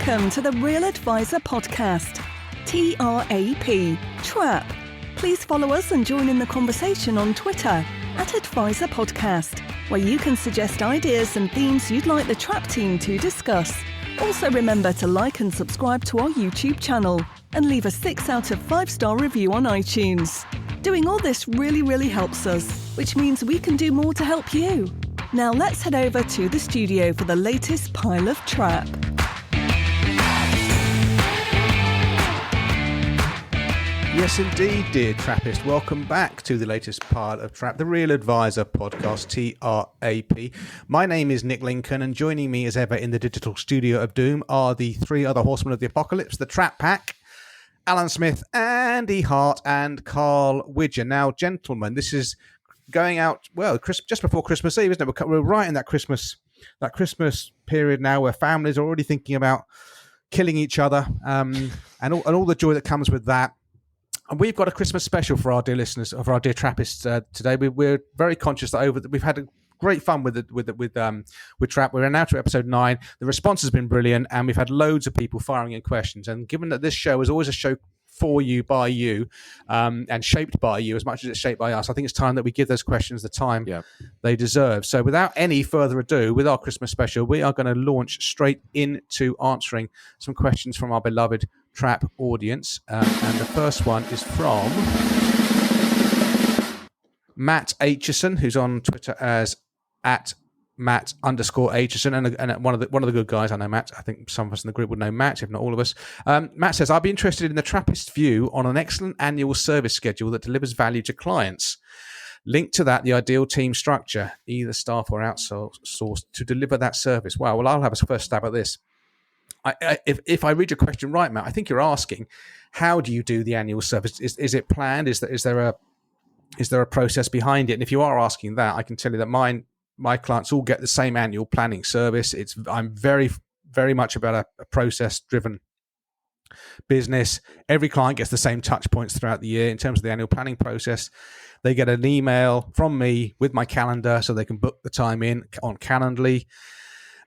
Welcome to the Real Advisor Podcast, TRAP, Trap. Please follow us and join in the conversation on Twitter @Advisor Podcast, where you can suggest ideas and themes you'd like the Trap team to discuss. Also remember to like and subscribe to our YouTube channel and leave a 6 out of 5-star review on iTunes. Doing all this really helps us, which means we can do more to help you. Now let's head over to the studio for the latest pile of Trap. Yes, indeed, dear Trappist. Welcome back to the latest part of Trap, the Real Advisor Podcast, TRAP. My name is Nick Lincoln, and joining me as ever in the digital studio of doom are the three other horsemen of the apocalypse, the Trap Pack, Alan Smith, Andy Hart, and Carl Widger. Now, gentlemen, this is going out, well, just before Christmas Eve, isn't it? We're right in that Christmas period now where families are already thinking about killing each other and all the joy that comes with that. And we've got a Christmas special for our dear listeners, for our dear Trappists today. We're very conscious that we've had a great fun with Trap. We're now to episode 9. The response has been brilliant, and we've had loads of people firing in questions. And given that this show is always a show for you, by you, and shaped by you as much as it's shaped by us, I think it's time that we give those questions the time they deserve. So without any further ado, with our Christmas special, we are going to launch straight into answering some questions from our beloved Trap audience. And the first one is from Matt Aitchison, who's on Twitter as @Matt_Aitchison, and one of the good guys. I know Matt. I think some of us in the group would know Matt, if not all of us. Matt says, I'd be interested in the Trappist view on an excellent annual service schedule that delivers value to clients. Link to that, the ideal team structure, either staff or outsourced, to deliver that service. Wow, well, I'll have a first stab at this. If I read your question right, Matt, I think you're asking, how do you do the annual service? Is it planned? Is there a process behind it? And if you are asking that, I can tell you that my clients all get the same annual planning service. I'm very, very much about a process-driven business. Every client gets the same touch points throughout the year in terms of the annual planning process. They get an email from me with my calendar so they can book the time in on Calendly.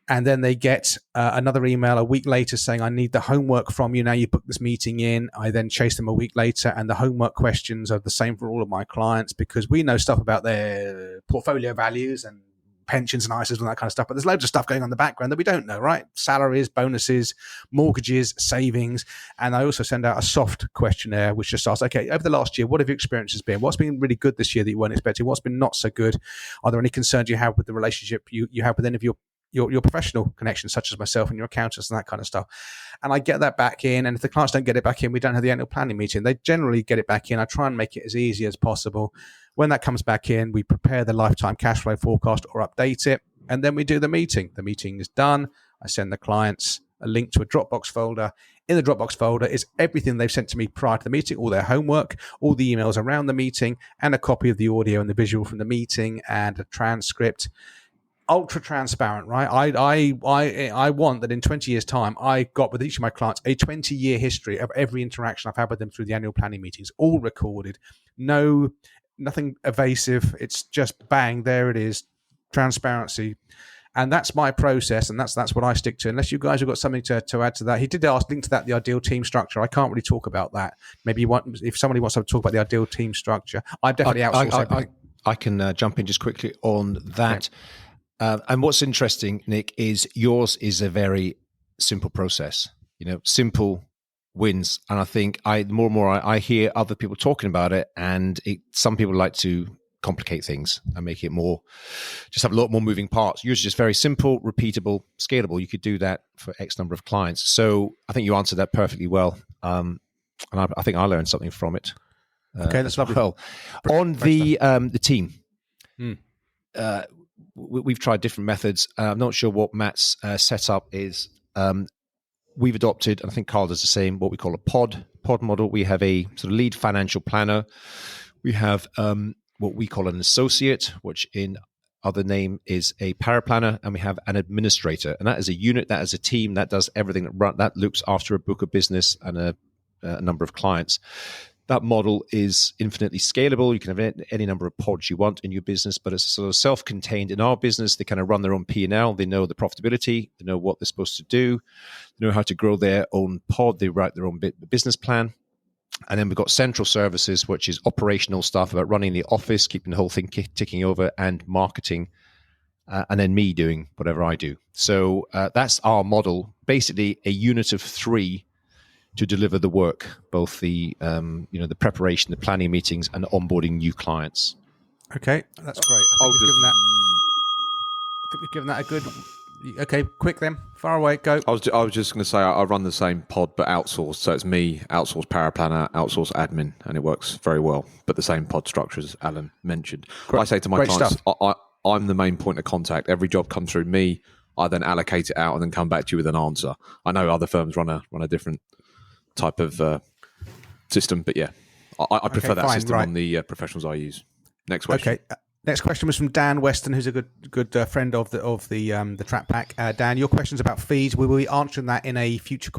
And then they get another email a week later saying, I need the homework from you. Now you book this meeting in. I then chase them a week later, and the homework questions are the same for all of my clients because we know stuff about their portfolio values and pensions and ISAs and that kind of stuff. But there's loads of stuff going on in the background that we don't know, right? Salaries, bonuses, mortgages, savings. And I also send out a soft questionnaire, which just asks, okay, over the last year, what have your experiences been? What's been really good this year that you weren't expecting? What's been not so good? Are there any concerns you have with the relationship you have with any of your professional connections, such as myself and your accountants and that kind of stuff? And I get that back in. And if the clients don't get it back in, we don't have the annual planning meeting. They generally get it back in. I try and make it as easy as possible. When that comes back in, we prepare the lifetime cash flow forecast or update it. And then we do the meeting. The meeting is done. I send the clients a link to a Dropbox folder. In the Dropbox folder is everything they've sent to me prior to the meeting, all their homework, all the emails around the meeting, and a copy of the audio and the visual from the meeting and a transcript. Ultra transparent, right? I want that in 20 years' time, I got with each of my clients a 20-year history of every interaction I've had with them through the annual planning meetings, all recorded. Nothing evasive. It's just bang, there it is, transparency. And that's my process, and that's what I stick to. Unless you guys have got something to add to that. He did ask, link to that, the ideal team structure. I can't really talk about that. Maybe if somebody wants to talk about the ideal team structure, I've definitely outsourced. I can jump in just quickly on that. Okay. And what's interesting, Nick, is yours is a very simple process. Simple wins. And I think the more and more I hear other people talking about it, and some people like to complicate things and make it just have a lot more moving parts. Yours is just very simple, repeatable, scalable. You could do that for X number of clients. So I think you answered that perfectly well. And I think I learned something from it. Okay, that's lovely. Well, on the team, we've tried different methods. I'm not sure what Matt's setup is. We've adopted, and I think Carl does the same, what we call a pod model. We have a sort of lead financial planner. We have what we call an associate, which in other name is a paraplanner, and we have an administrator. And that is a unit, that is a team that does everything that looks after a book of business and a number of clients. that model is infinitely scalable. You can have any number of pods you want in your business, but it's sort of self-contained. In our business, they kind of run their own P&L. They know the profitability. They know what they're supposed to do. They know how to grow their own pod. They write their own business plan. And then we've got central services, which is operational stuff about running the office, keeping the whole thing ticking over, and marketing. And then me doing whatever I do. So that's our model, basically a unit of 3 to deliver the work, both the the preparation, the planning meetings, and onboarding new clients. Okay, that's great. I think we've given that a good. Okay, quick then. Far away, go. I was just going to say I run the same pod but outsourced. So it's me, outsourced power planner, outsourced admin, and it works very well. But the same pod structure as Alan mentioned. Great. I say to my clients, I'm the main point of contact. Every job comes through me. I then allocate it out and then come back to you with an answer. I know other firms run a different type of system, but yeah, I prefer that system on the professionals I use. Next question. Okay. Next question was from Dan Weston, who's a good friend of the Trap Pack. Dan, your question's about fees. We will be answering that in a future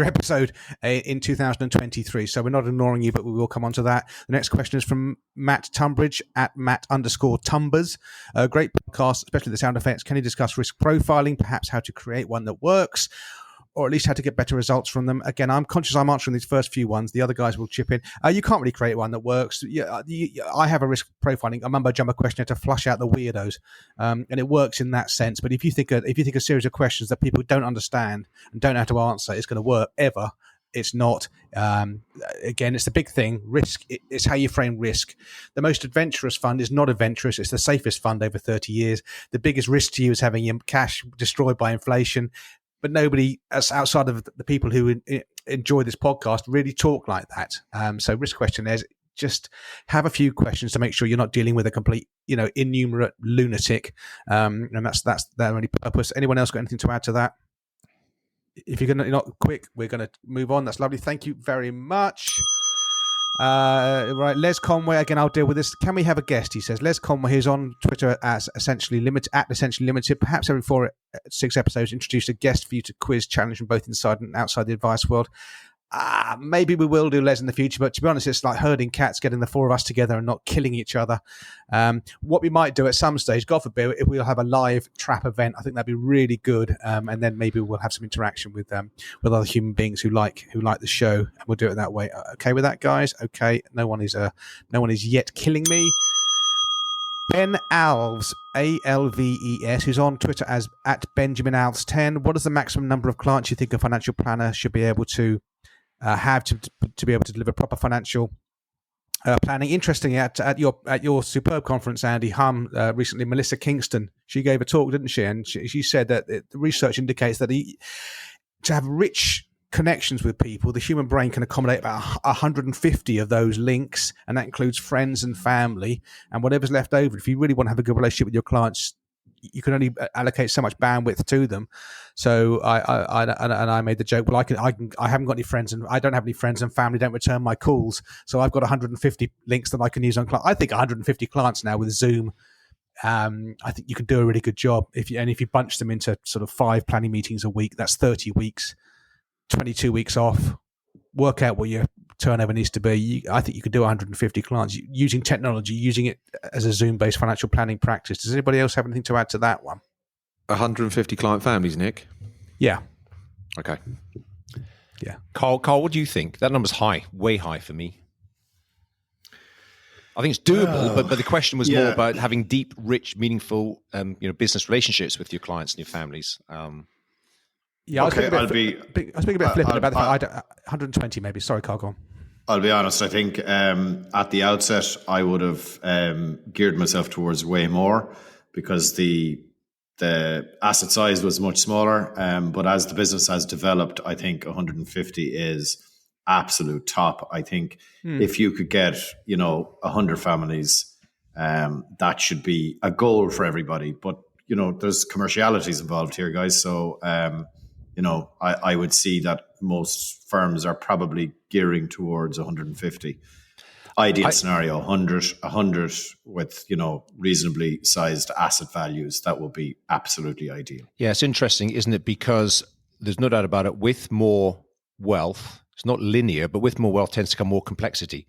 episode in 2023. So we're not ignoring you, but we will come on to that. The next question is from Matt Tunbridge at Matt_Tumbers. Great podcast, especially the sound effects. Can you discuss risk profiling, perhaps how to create one that works, or at least how to get better results from them? Again, I'm conscious I'm answering these first few ones. The other guys will chip in. You can't really create one that works. I have a risk profiling, a mumbo jumbo questionnaire to flush out the weirdos, and it works in that sense. But if you think a series of questions that people don't understand and don't know how to answer is going to work ever, it's not. Again, it's the big thing. Risk. It's how you frame risk. The most adventurous fund is not adventurous. It's the safest fund over 30 years. The biggest risk to you is having your cash destroyed by inflation. But nobody outside of the people who enjoy this podcast really talk like that. So risk questionnaires, just have a few questions to make sure you're not dealing with a complete, innumerate lunatic. And that's their only purpose. Anyone else got anything to add to that? If you're not quick, we're going to move on. That's lovely. Thank you very much. Right, Les Conway, again, I'll deal with this. Can we have a guest? He says. Les Conway, who's on Twitter as Essentially Limited, perhaps every 4-6 episodes, introduce a guest for you to quiz, challenge from both inside and outside the advice world. Maybe we will do Les in the future, but to be honest, it's like herding cats, getting the 4 of us together and not killing each other. What we might do at some stage, God forbid, if we'll have a live trap event, I think that'd be really good. And then maybe we'll have some interaction with other human beings who like the show, and we'll do it that way. Okay with that, guys? Okay, no one is yet killing me. Ben Alves, Alves, who's on Twitter as at Benjamin Alves 10. What is the maximum number of clients you think a financial planner should be able to have to be able to deliver proper financial planning? Interestingly, at your superb conference, Andy Hum, recently, Melissa Kingston, she gave a talk, didn't she? And she said that the research indicates that to have rich connections with people, the human brain can accommodate about 150 of those links, and that includes friends and family and whatever's left over. If you really want to have a good relationship with your clients, you can only allocate so much bandwidth to them. So I made the joke. Well, I haven't got any friends, and I don't have any friends, and family don't return my calls. So I've got 150 links that I can use on clients. I think 150 clients now with Zoom. I think you can do a really good job if you bunch them into sort of 5 planning meetings a week. That's 30 weeks, 22 weeks off. Work out what your turnover needs to be. I think you could do 150 clients using technology, using it as a Zoom-based financial planning practice. Does anybody else have anything to add to that one? 150 client families, Nick? Yeah. Okay. Yeah. Carl, what do you think? That number's high, way high for me. I think it's doable, but the question was more about having deep, rich, meaningful, business relationships with your clients and your families. Yeah, okay, I was being a bit flippant about the fact 120 maybe. Sorry, Carl, go on. I'll be honest. I think at the outset, I would have geared myself towards way more because the asset size was much smaller. But as the business has developed, I think 150 is absolute top. I think if you could get 100 families, that should be a goal for everybody. But there's commercialities involved here, guys. So I would see that most firms are probably gearing towards 150. Ideal scenario, 100 with, reasonably sized asset values. That would be absolutely ideal. Yeah, it's interesting, isn't it? Because there's no doubt about it, with more wealth It's not linear, but with more wealth tends to come more complexity.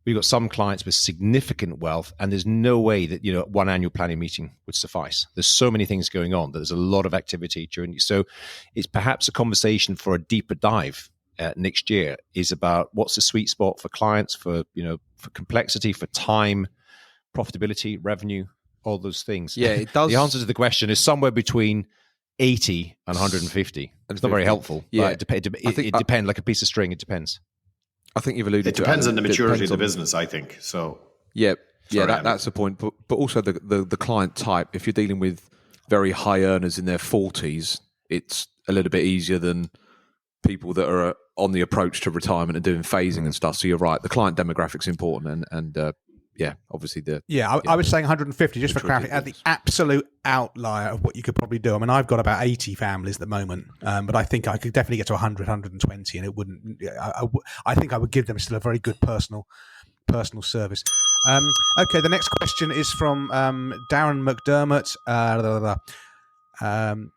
We've got some clients with significant wealth, and there's no way that one annual planning meeting would suffice. There's so many things going on that there's a lot of activity during. So it's perhaps a conversation for a deeper dive next year is about what's the sweet spot for clients, for complexity, for time, profitability, revenue, all those things. Yeah, it does. The answer to the question is somewhere between 80 and 150. It's not very helpful. Yeah, but it depends. Like a piece of string, it depends. I think you've alluded to it. Depends on the maturity of the on business, I think. So that's the point. But also the client type. If you're dealing with very high earners in their 40s, it's a little bit easier than people that are on the approach to retirement and doing phasing and stuff. So you're right. The client demographic's important, and obviously I was saying 150 just for clarity at the absolute outlier of what you could probably do. I mean, I've got about 80 families at the moment, but I think I could definitely get to 100, 120, and it wouldn't. I think I would give them still a very good personal service. Okay, the next question is from Darren McDermott.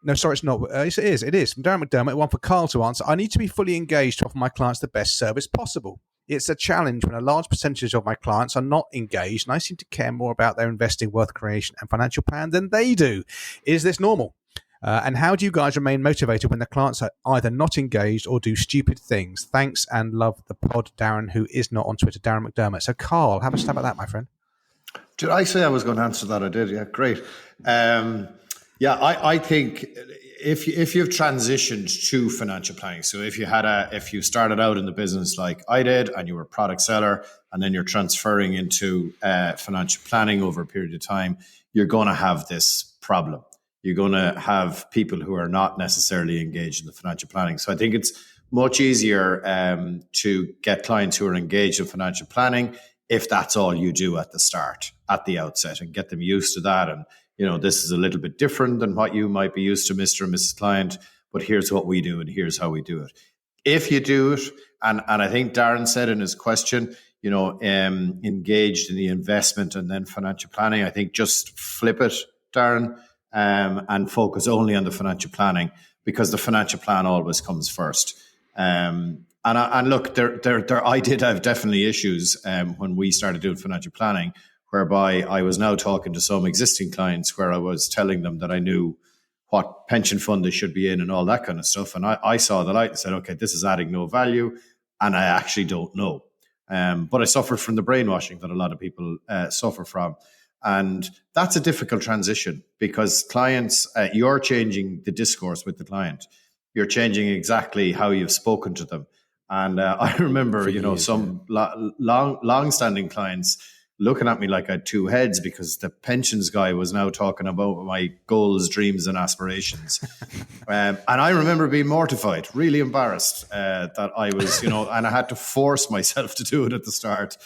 No, sorry, it's not. It is from Darren McDermott. One for Carl to answer. I need to be fully engaged to offer my clients the best service possible. It's a challenge when a large percentage of my clients are not engaged, and I seem to care more about their investing, wealth creation, and financial plan than they do. Is this normal? And how do you guys remain motivated when the clients are either not engaged or do stupid things? Thanks and love the pod, Darren, who is not on Twitter, Darren McDermott. So, Carl, have a stab at that, my friend. Did I say I was going to answer that? I did. Yeah, great. I think if you've transitioned to financial planning, so if you started out in the business like I did and you were a product seller, and then you're transferring into financial planning over a period of time, you're going to have this problem. You're going to have people who are not necessarily engaged in the financial planning. So I think it's much easier to get clients who are engaged in financial planning if that's all you do at the outset, and get them used to that. And this is a little bit different than what you might be used to, Mr. and Mrs. Client, but here's what we do and here's how we do it. If you do it, and I think Darren said in his question, engaged in the investment and then financial planning, I think just flip it, Darren, and focus only on the financial planning, because the financial plan always comes first. And look, I did have definitely issues when we started doing financial planning, whereby I was now talking to some existing clients where I was telling them that I knew what pension fund they should be in and all that kind of stuff. And I saw the light and said, okay, this is adding no value, and I actually don't know. But I suffered from the brainwashing that a lot of people suffer from. And that's a difficult transition, because clients, you're changing the discourse with the client. You're changing exactly how you've spoken to them. And I remember, some long-standing clients looking at me like I had two heads, because the pensions guy was now talking about my goals, dreams, and aspirations. And I remember being mortified, really embarrassed that I was, and I had to force myself to do it at the start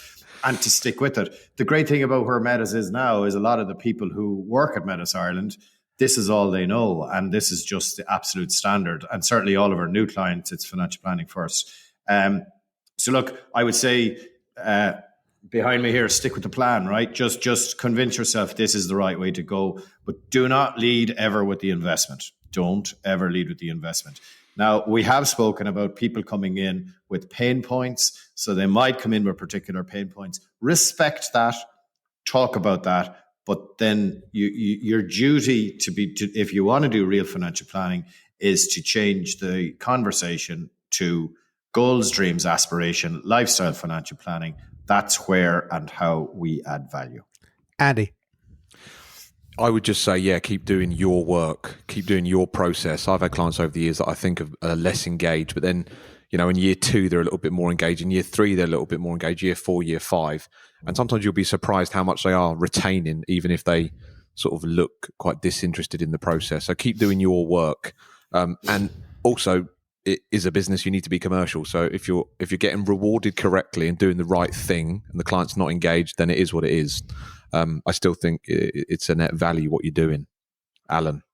and to stick with it. The great thing about where Metis is now is a lot of the people who work at Metis Ireland, this is all they know, and this is just the absolute standard. And certainly all of our new clients, it's financial planning first. So look, I would say behind me here, stick with the plan, right? Just convince yourself this is the right way to go, but do not lead ever with the investment. Don't ever lead with the investment. Now, we have spoken about people coming in with pain points, so they might come in with particular pain points. Respect that, talk about that, but then your duty if you want to do real financial planning, is to change the conversation to goals, dreams, aspiration, lifestyle financial planning. That's where and how we add value. Andy? I would just say, keep doing your work, keep doing your process. I've had clients over the years that I think are less engaged, but then, in year 2, they're a little bit more engaged. In year 3, they're a little bit more engaged. Year 4, year 5. And sometimes you'll be surprised how much they are retaining, even if they sort of look quite disinterested in the process. So keep doing your work. And also, it is a business, you need to be commercial. So if you're getting rewarded correctly and doing the right thing and the client's not engaged, then it is what it is. I still think it's a net value what you're doing. Alan?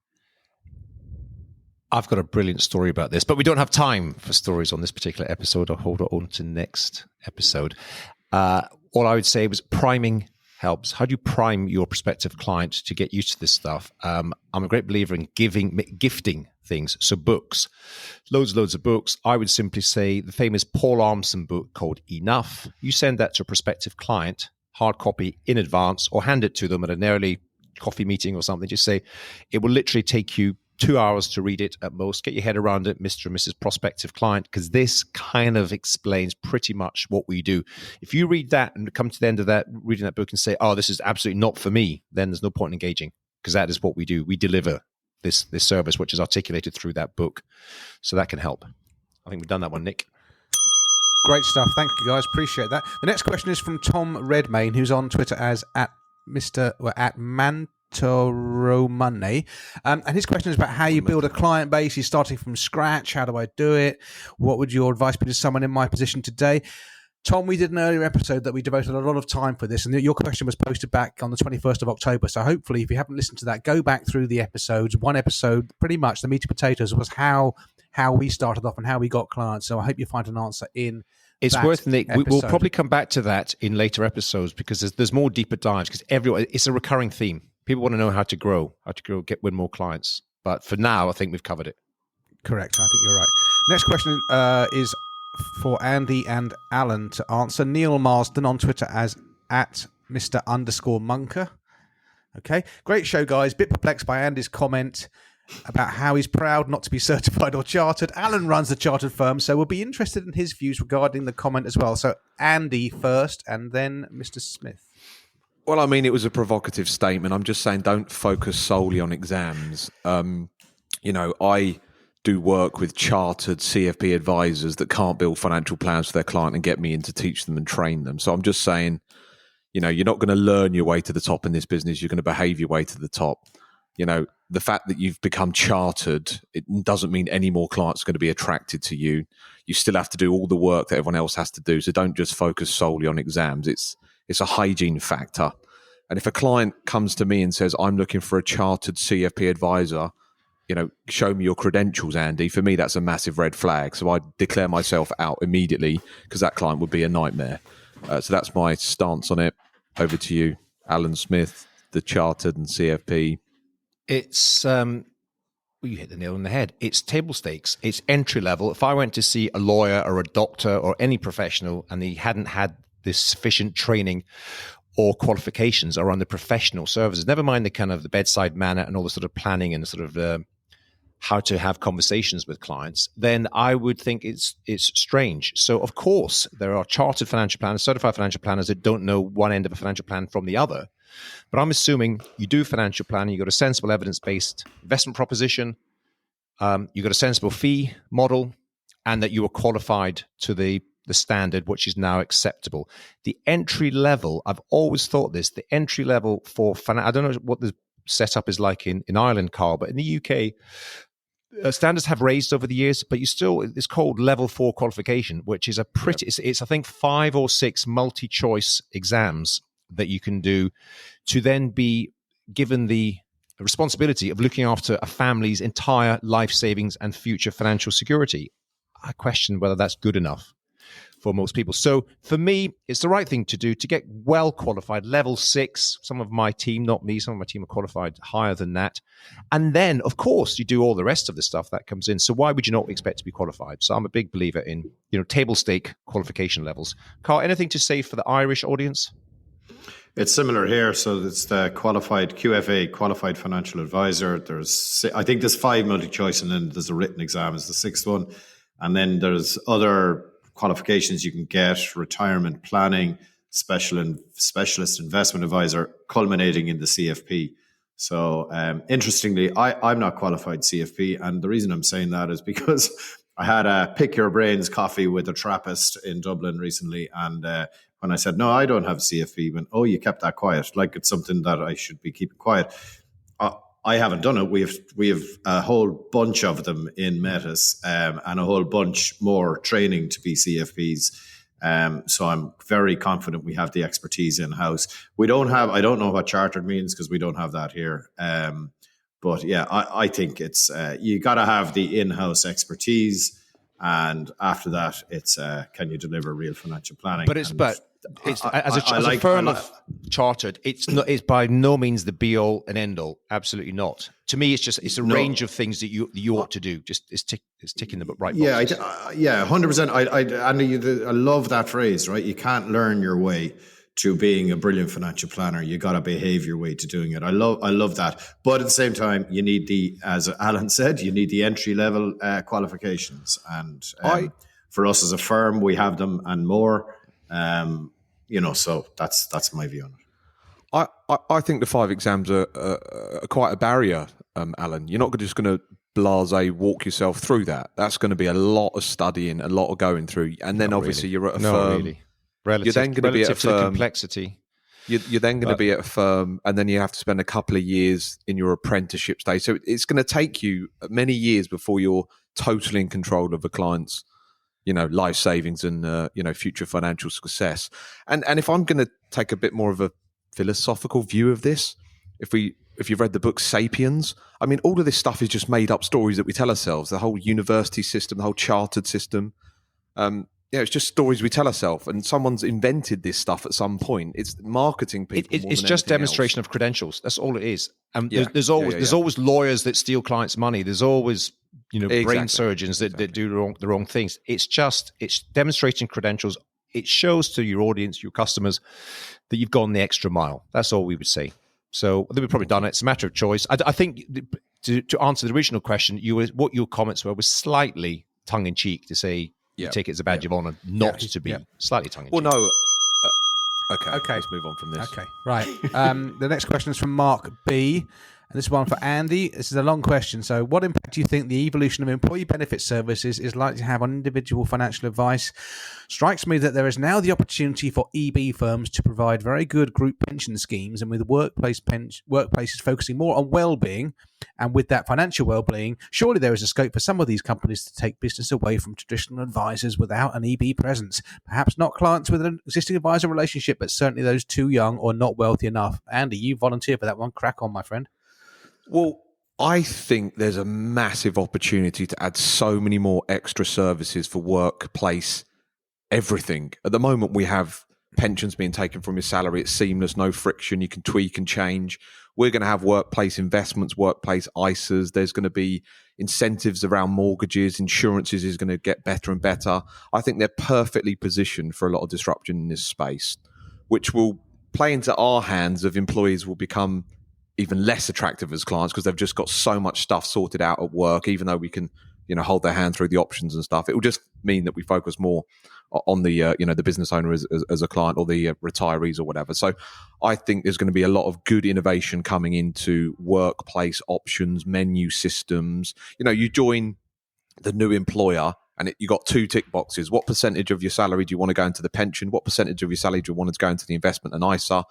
I've got a brilliant story about this, but we don't have time for stories on this particular episode. I'll hold it on to next episode. All I would say was priming helps. How do you prime your prospective client to get used to this stuff? I'm a great believer in gifting things. So books, loads of books. I would simply say the famous Paul Armstrong book called Enough. You send that to a prospective client, hard copy in advance, or hand it to them at an early coffee meeting or something. Just say, it will literally take you 2 hours to read it at most. Get your head around it, Mr. and Mrs. Prospective Client, because this kind of explains pretty much what we do. If you read that and come to the end of that, reading that book and say, oh, this is absolutely not for me, then there's no point in engaging, because that is what we do. We deliver this service, which is articulated through that book. So that can help. I think we've done that one, Nick. Great stuff. Thank you, guys. Appreciate that. The next question is from Tom Redmayne, who's on Twitter as at Mantoromone. And his question is about how you build a client base. He's starting from scratch. How do I do it? What would your advice be to someone in my position today? Tom, we did an earlier episode that we devoted a lot of time for this, and your question was posted back on the 21st of October. So hopefully, if you haven't listened to that, go back through the episodes. One episode, pretty much the meat and potatoes, was how we started off and how we got clients. So I hope you find an answer in It's worth, Nick. episode. We'll probably come back to that in later episodes, because there's more deeper dives, because it's a recurring theme. People want to know how to grow, win more clients. But for now, I think we've covered it. Correct. I think you're right. Next question is for Andy and Alan to answer. Neil Marsden on Twitter as at Mr_Munker. Okay. Great show, guys. Bit perplexed by Andy's comment about how he's proud not to be certified or chartered. Alan runs the chartered firm, so we'll be interested in his views regarding the comment as well. So Andy first, and then Mr. Smith. Well, I mean, it was a provocative statement. I'm just saying, don't focus solely on exams. I do work with chartered CFP advisors that can't build financial plans for their client and get me in to teach them and train them. So I'm just saying, you're not going to learn your way to the top in this business. You're going to behave your way to the top. The fact that you've become chartered, it doesn't mean any more clients are going to be attracted to you. You still have to do all the work that everyone else has to do. So don't just focus solely on exams. It's a hygiene factor. And if a client comes to me and says, I'm looking for a chartered CFP advisor, show me your credentials, Andy. For me, that's a massive red flag. So I declare myself out immediately, because that client would be a nightmare. So that's my stance on it. Over to you, Alan Smith, the chartered and CFP. It's you hit the nail on the head. It's table stakes. It's entry level. If I went to see a lawyer or a doctor or any professional and he hadn't had this sufficient training or qualifications around the professional services, never mind the kind of the bedside manner and all the sort of planning and the sort of how to have conversations with clients, then I would think it's strange. So, of course, there are chartered financial planners, certified financial planners that don't know one end of a financial plan from the other. But I'm assuming you do financial planning, you've got a sensible evidence-based investment proposition, you've got a sensible fee model, and that you are qualified to the standard, which is now acceptable. The entry level, I've always thought this, the entry level for I don't know what the setup is like in Ireland, Carl, but in the UK, standards have raised over the years, but it's called level 4 qualification, which is it's I think 5 or 6 multi-choice exams that you can do to then be given the responsibility of looking after a family's entire life savings and future financial security. I question whether that's good enough for most people. So for me, it's the right thing to do to get well qualified, level 6. Some of my team, not me, some of my team are qualified higher than that. And then, of course, you do all the rest of the stuff that comes in. So why would you not expect to be qualified? So I'm a big believer in, table stake qualification levels. Carl, anything to say for the Irish audience? It's similar here. So it's the qualified QFA, qualified financial advisor. I think there's 5 multi-choice, and then there's a written exam is the 6th one. And then there's other qualifications you can get: retirement planning, specialist investment advisor, culminating in the CFP. So interestingly, I'm not qualified CFP. And the reason I'm saying that is because I had a pick your brains coffee with a Trappist in Dublin recently. And when I said, no, I don't have CFP, went, oh, you kept that quiet. Like it's something that I should be keeping quiet. I haven't done it. We have a whole bunch of them in Metis, and a whole bunch more training to be CFPs. So I'm very confident we have the expertise in house. I don't know what chartered means because we don't have that here. But yeah, I think it's you got to have the in-house expertise, and after that, it's can you deliver real financial planning? But It's as a firm of chartered. It's not. It's by no means the be all and end all. Absolutely not. To me, it's a range of things that you ought to do. Just it's ticking the right boxes. 100%. I love that phrase. Right, you can't learn your way to being a brilliant financial planner. You got to behave your way to doing it. I love that. But at the same time, you need as Alan said, you need the entry level qualifications. And for us as a firm, we have them and more. So that's my view on it. I think the 5 exams are quite a barrier, Alan. You're not just going to blasé walk yourself through that. That's going to be a lot of studying, a lot of going through. And then obviously you're at a firm. Really. You're then going to be at a firm. To the complexity. You're then going to be at a firm, and then you have to spend a couple of years in your apprenticeship stage. So it's going to take you many years before you're totally in control of a client's, life savings and future financial success. And if I'm going to take a bit more of a philosophical view of this, if you've read the book Sapiens, I mean, all of this stuff is just made up stories that we tell ourselves. The whole university system, the whole chartered system. It's just stories we tell ourselves, and someone's invented this stuff at some point. It's marketing people. It's just demonstration of credentials. That's all it is. And there's always lawyers that steal clients' money. There's always brain surgeons that do the wrong things. It's demonstrating credentials. It shows to your audience, your customers, that you've gone the extra mile. That's all we would say. So I think we've probably done it. It's a matter of choice. I think to answer the original question, what your comments were was slightly tongue in cheek to say. You take it as a badge of honor not to be slightly tongue-in-cheek. Well, no. Okay. Let's move on from this. Okay, right. The next question is from Mark B. And this is one for Andy. This is a long question. So what impact do you think the evolution of employee benefit services is likely to have on individual financial advice? Strikes me that there is now the opportunity for EB firms to provide very good group pension schemes, and with workplaces focusing more on well-being, and with that financial well-being, surely there is a scope for some of these companies to take business away from traditional advisors without an EB presence. Perhaps not clients with an existing advisor relationship, but certainly those too young or not wealthy enough. Andy, you volunteer for that one. Crack on, my friend. Well, I think there's a massive opportunity to add so many more extra services for workplace everything. At the moment, we have pensions being taken from your salary. It's seamless, no friction. You can tweak and change. We're going to have workplace investments, workplace ISAs. There's going to be incentives around mortgages. Insurances is going to get better and better. I think they're perfectly positioned for a lot of disruption in this space, which will play into our hands of employees will become even less attractive as clients because they've just got so much stuff sorted out at work, even though we can, hold their hand through the options and stuff. It will just mean that we focus more on the, the business owner as a client or the retirees or whatever. So I think there's going to be a lot of good innovation coming into workplace options, menu systems. You join the new employer and you got 2 tick boxes. What percentage of your salary do you want to go into the pension? What percentage of your salary do you want to go into the investment and ISA?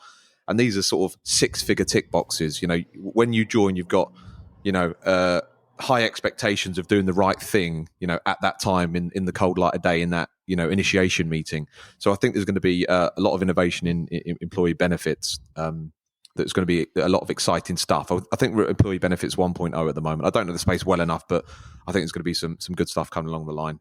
And these are sort of 6-figure tick boxes. When you join, you've got, high expectations of doing the right thing, at that time in the cold light of day in that, initiation meeting. So I think there's going to be a lot of innovation in employee benefits. There's going to be a lot of exciting stuff. I think we're at employee benefits 1.0 at the moment. I don't know the space well enough, but I think there's going to be some good stuff coming along the line.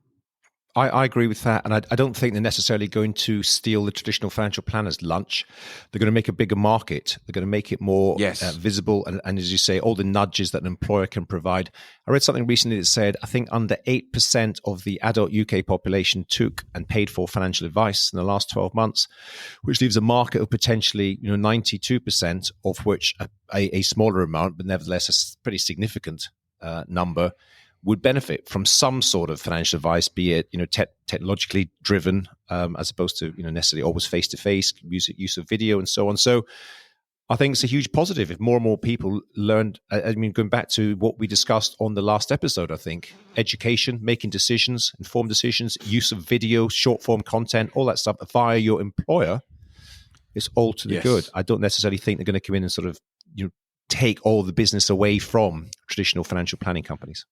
I agree with that. And I don't think they're necessarily going to steal the traditional financial planners' lunch. They're going to make a bigger market. They're going to make it more visible. And as you say, all the nudges that an employer can provide. I read something recently that said, I think under 8% of the adult UK population took and paid for financial advice in the last 12 months, which leaves a market of potentially 92%, of which a smaller amount, but nevertheless a pretty significant number, would benefit from some sort of financial advice, be it technologically driven, as opposed to necessarily always face to face, use of video and so on. So I think it's a huge positive if more and more people learned. Going back to what we discussed on the last episode, I think education, making decisions, informed decisions, use of video, short form content, all that stuff via your employer, is all to the good. I don't necessarily think they're going to come in and sort of take all the business away from traditional financial planning companies.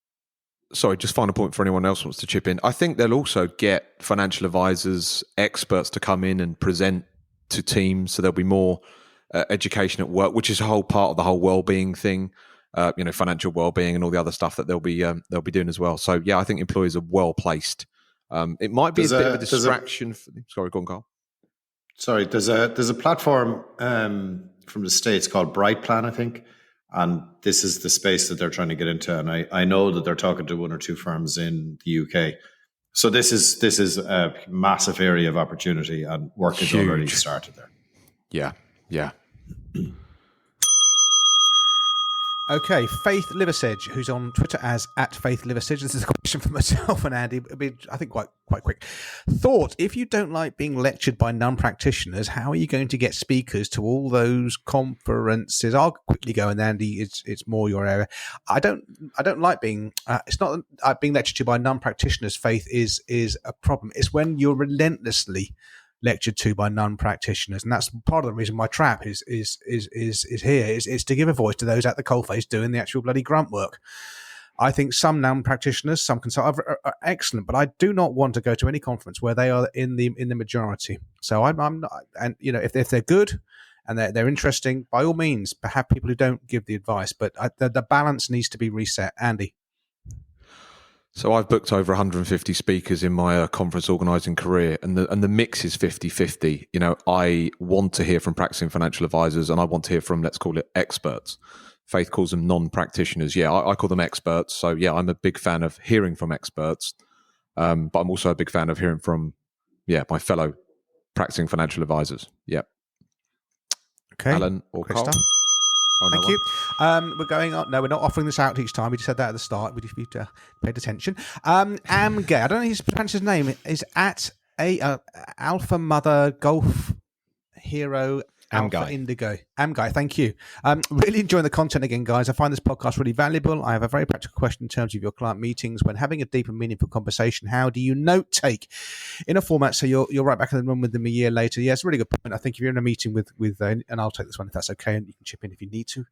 Sorry, just final point for anyone else who wants to chip in. I think they'll also get financial advisors, experts to come in and present to teams. So there'll be more education at work, which is a whole part of the whole well-being thing, financial well-being and all the other stuff that they'll be doing as well. So yeah, I think employers are well placed. It might be a bit of a distraction. Sorry, go on, Carl. Sorry, there's a platform from the States called Brightplan, I think, and this is the space that they're trying to get into. And I know that they're talking to one or two firms in the UK. So this is a massive area of opportunity, and work has already started there. Yeah. Okay, Faith Liversedge, who's on Twitter as @FaithLiversedge. This is a question for myself and Andy. It'll be, I think, quite quick. Thought: if you don't like being lectured by non-practitioners, how are you going to get speakers to all those conferences? I'll quickly go, and Andy, it's more your area. I don't like being. It's not being lectured to by non-practitioners. Faith is a problem. It's when you're relentlessly lectured to by non-practitioners, and that's part of the reason why Trap is here is to give a voice to those at the coalface doing the actual bloody grunt work. I think some non-practitioners, some consultants are excellent, but I do not want to go to any conference where they are in the majority. So I'm not, and if they're good and they're interesting, by all means, have people who don't give the advice, but the balance needs to be reset. Andy. So I've booked over 150 speakers in my conference organising career, and the mix is 50-50. I want to hear from practicing financial advisors, and I want to hear from, let's call it, experts. Faith calls them non-practitioners. Yeah, I call them experts. So yeah, I'm a big fan of hearing from experts, but I'm also a big fan of hearing from, my fellow practicing financial advisors. Yeah. Okay. Alan or Great Carl? stuff. Oh, Thank no you. We're going on. No, we're not offering this out each time. We just said that at the start. If you'd paid attention. Amgay, I don't know how to pronounce his name. Is at Alpha Mother Golf Hero Alpha Amgay. Indigo. Amgay, thank you. Really enjoying the content again, guys. I find this podcast really valuable. I have a very practical question in terms of your client meetings. When having a deep and meaningful conversation, how do you note take in a format so you're right back in the room with them a year later? Yeah, it's a really good point. I think if you're in a meeting with and I'll take this one if that's okay, and you can chip in if you need to.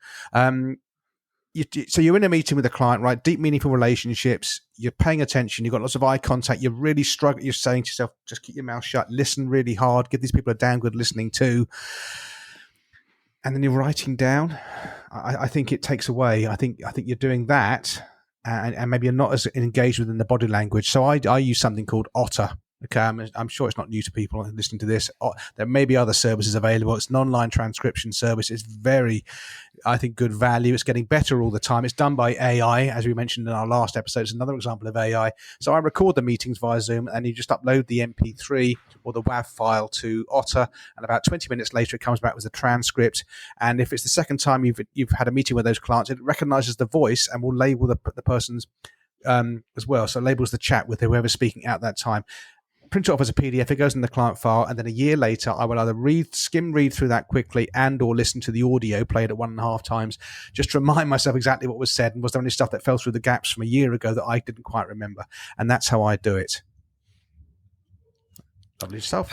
So you're in a meeting with a client, right? Deep, meaningful relationships. You're paying attention. You've got lots of eye contact. You're really struggling. You're saying to yourself, just keep your mouth shut. Listen really hard. Give these people a damn good listening to. And then you're writing down. I think it takes away. I think you're doing that, and maybe you're not as engaged within the body language. So I use something called Otter. Okay, I'm sure it's not new to people listening to this. There may be other services available. It's an online transcription service. It's very, I think, good value. It's getting better all the time. It's done by AI, as we mentioned in our last episode. It's another example of AI. So I record the meetings via Zoom, and you just upload the MP3 or the WAV file to Otter, and about 20 minutes later, it comes back with a transcript. And if it's the second time you've had a meeting with those clients, it recognizes the voice and will label the person's as well. So labels the chat with whoever's speaking at that time. Print it off as a PDF, it goes in the client file, and then a year later, I will either skim read through that quickly and or listen to the audio played at 1.5 times, just to remind myself exactly what was said, and was there any stuff that fell through the gaps from a year ago that I didn't quite remember. And that's how I do it. Lovely stuff.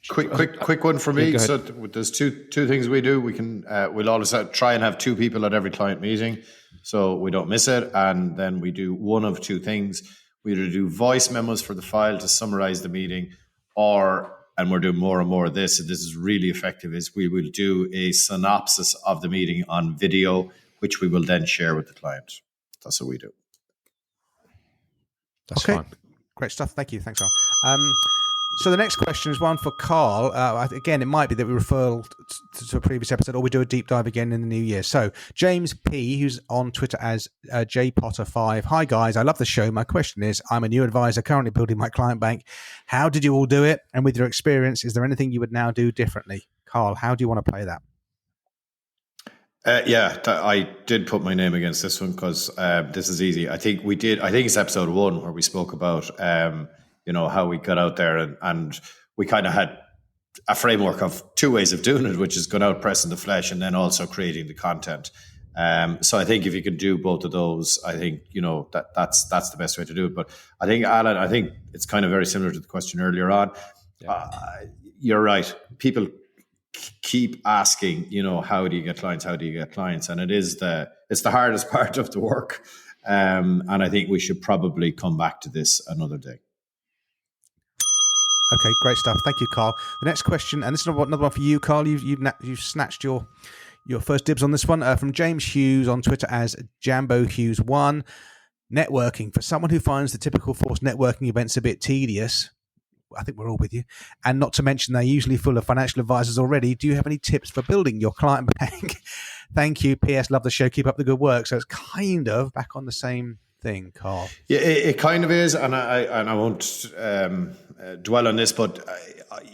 Quick one for me. So there's two things we do. We can we'll always try and have 2 people at every client meeting, so we don't miss it. And then we do one of 2 things. We either do voice memos for the file to summarize the meeting, and we're doing more and more of this, and this is really effective, is we will do a synopsis of the meeting on video, which we will then share with the client. That's what we do. That's okay. fine. Great stuff. Thank you. Thanks, Carl. So the next question is one for Carl. Again, it might be that we refer to a previous episode, or we do a deep dive again in the new year. So James P, who's on Twitter as jpotter5. Hi guys, I love the show. My question is, I'm a new advisor currently building my client bank. How did you all do it? And with your experience, is there anything you would now do differently? Carl, how do you want to play that? I did put my name against this one because this is easy. I think it's episode 1 where we spoke about how we got out there and we kind of had a framework of 2 ways of doing it, which is going out, pressing the flesh, and then also creating the content. So I think if you can do both of those, I think, that's the best way to do it. But I think, Alan, it's kind of very similar to the question earlier on. Yeah. You're right. People keep asking, how do you get clients? How do you get clients? And it's the hardest part of the work. And I think we should probably come back to this another day. Okay, great stuff. Thank you, Carl. The next question, and this is another one for you, Carl. You've snatched your first dibs on this one from James Hughes on Twitter as Jambo Hughes 1. Networking. For someone who finds the typical forced networking events a bit tedious, I think we're all with you. And not to mention, they're usually full of financial advisors already. Do you have any tips for building your client bank? Thank you. P.S. Love the show. Keep up the good work. So it's kind of back on the same thing, Carl. Yeah, it kind of is, and I won't dwell on this, but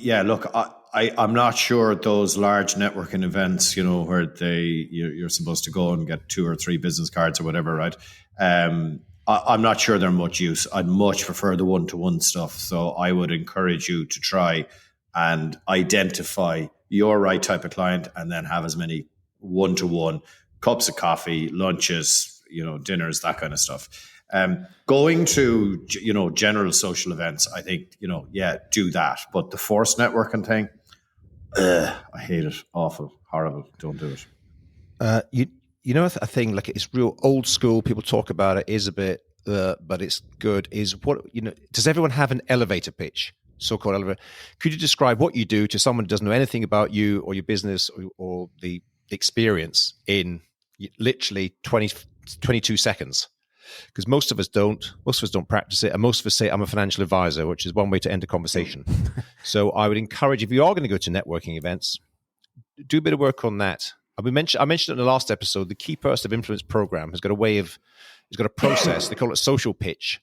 look, I'm not sure those large networking events, where you're supposed to go and get 2 or 3 business cards or whatever, right? I'm not sure they're much use. I'd much prefer the one-to-one stuff. So I would encourage you to try and identify your right type of client, and then have as many one-to-one cups of coffee, lunches, dinners, that kind of stuff. Going to, general social events, I think, do that. But the forced networking thing, I hate it. Awful, horrible. Don't do it. A thing like it's real old school. People talk about it, is a bit, but it's good. Is what does everyone have an elevator pitch? So-called elevator. Could you describe what you do to someone who doesn't know anything about you or your business or the experience in literally 22 seconds? Because most of us don't practice it, and most of us say I'm a financial advisor, which is one way to end a conversation. So I would encourage, if you are going to go to networking events, do a bit of work on that. I mentioned it in the last episode. The Key Person of Influence program has got a process. They call it social pitch.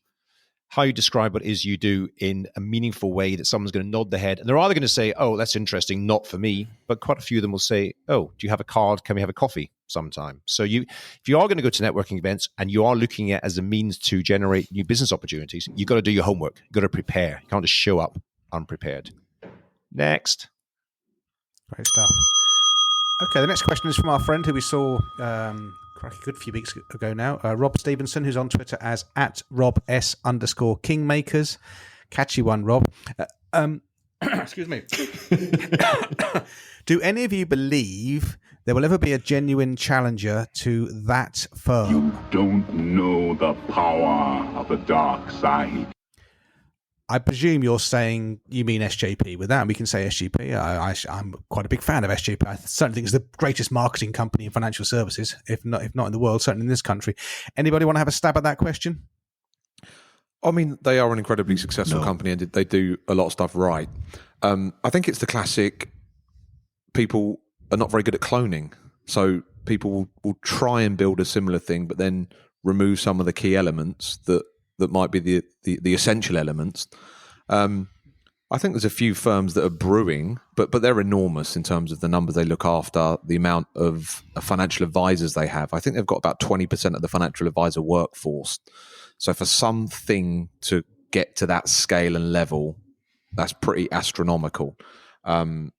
How you describe what it is you do in a meaningful way that someone's going to nod their head. And they're either going to say, oh, that's interesting, not for me. But quite a few of them will say, oh, do you have a card? Can we have a coffee sometime? So if you are going to go to networking events and you are looking at as a means to generate new business opportunities, you've got to do your homework. You've got to prepare. You can't just show up unprepared. Next. Great stuff. Okay, the next question is from our friend who we saw a good few weeks ago now, Rob Stevenson, who's on Twitter as @RobS_Kingmakers. Catchy one, Rob. Excuse me. Do any of you believe there will ever be a genuine challenger to that firm? You don't know the power of the dark side. I presume you're saying you mean SJP with that, and we can say SJP. I'm quite a big fan of SJP. I certainly think it's the greatest marketing company in financial services, if not in the world, certainly in this country. Anybody want to have a stab at that question? I mean, they are an incredibly successful company, and they do a lot of stuff right. I think it's the classic, people are not very good at cloning. So people will try and build a similar thing, but then remove some of the key elements that might be the essential elements. I think there's a few firms that are brewing, but they're enormous in terms of the numbers they look after, the amount of financial advisors they have. I think they've got about 20% of the financial advisor workforce. So for something to get to that scale and level, that's pretty astronomical. And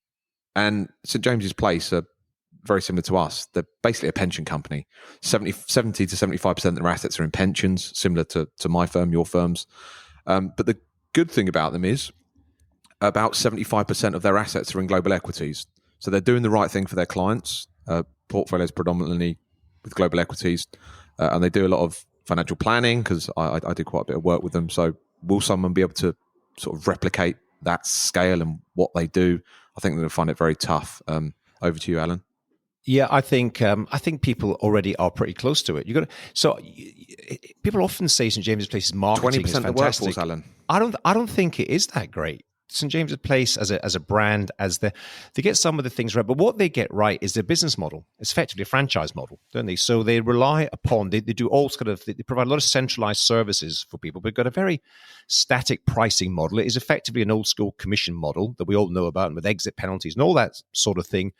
St. James's Place are very similar to us. They're basically a pension company. 70 to 75% of their assets are in pensions, similar to my firm, your firms. But the good thing about them is about 75% of their assets are in global equities. So they're doing the right thing for their clients. Portfolios predominantly with global equities. And they do a lot of financial planning because I do quite a bit of work with them. So will someone be able to sort of replicate that scale and what they do? I think they're going to find it very tough. Over to you, Alan. Yeah, I think people already are pretty close to it. People often say St. James's Place's marketing is fantastic. 20% of the workforce, Alan. I don't think it is that great. St. James's Place as a brand, they get some of the things right, but what they get right is their business model. It's effectively a franchise model, don't they? So they rely upon they do all they provide a lot of centralized services for people, but got a very static pricing model. It is effectively an old school commission model that we all know about, and with exit penalties and all that sort of thing.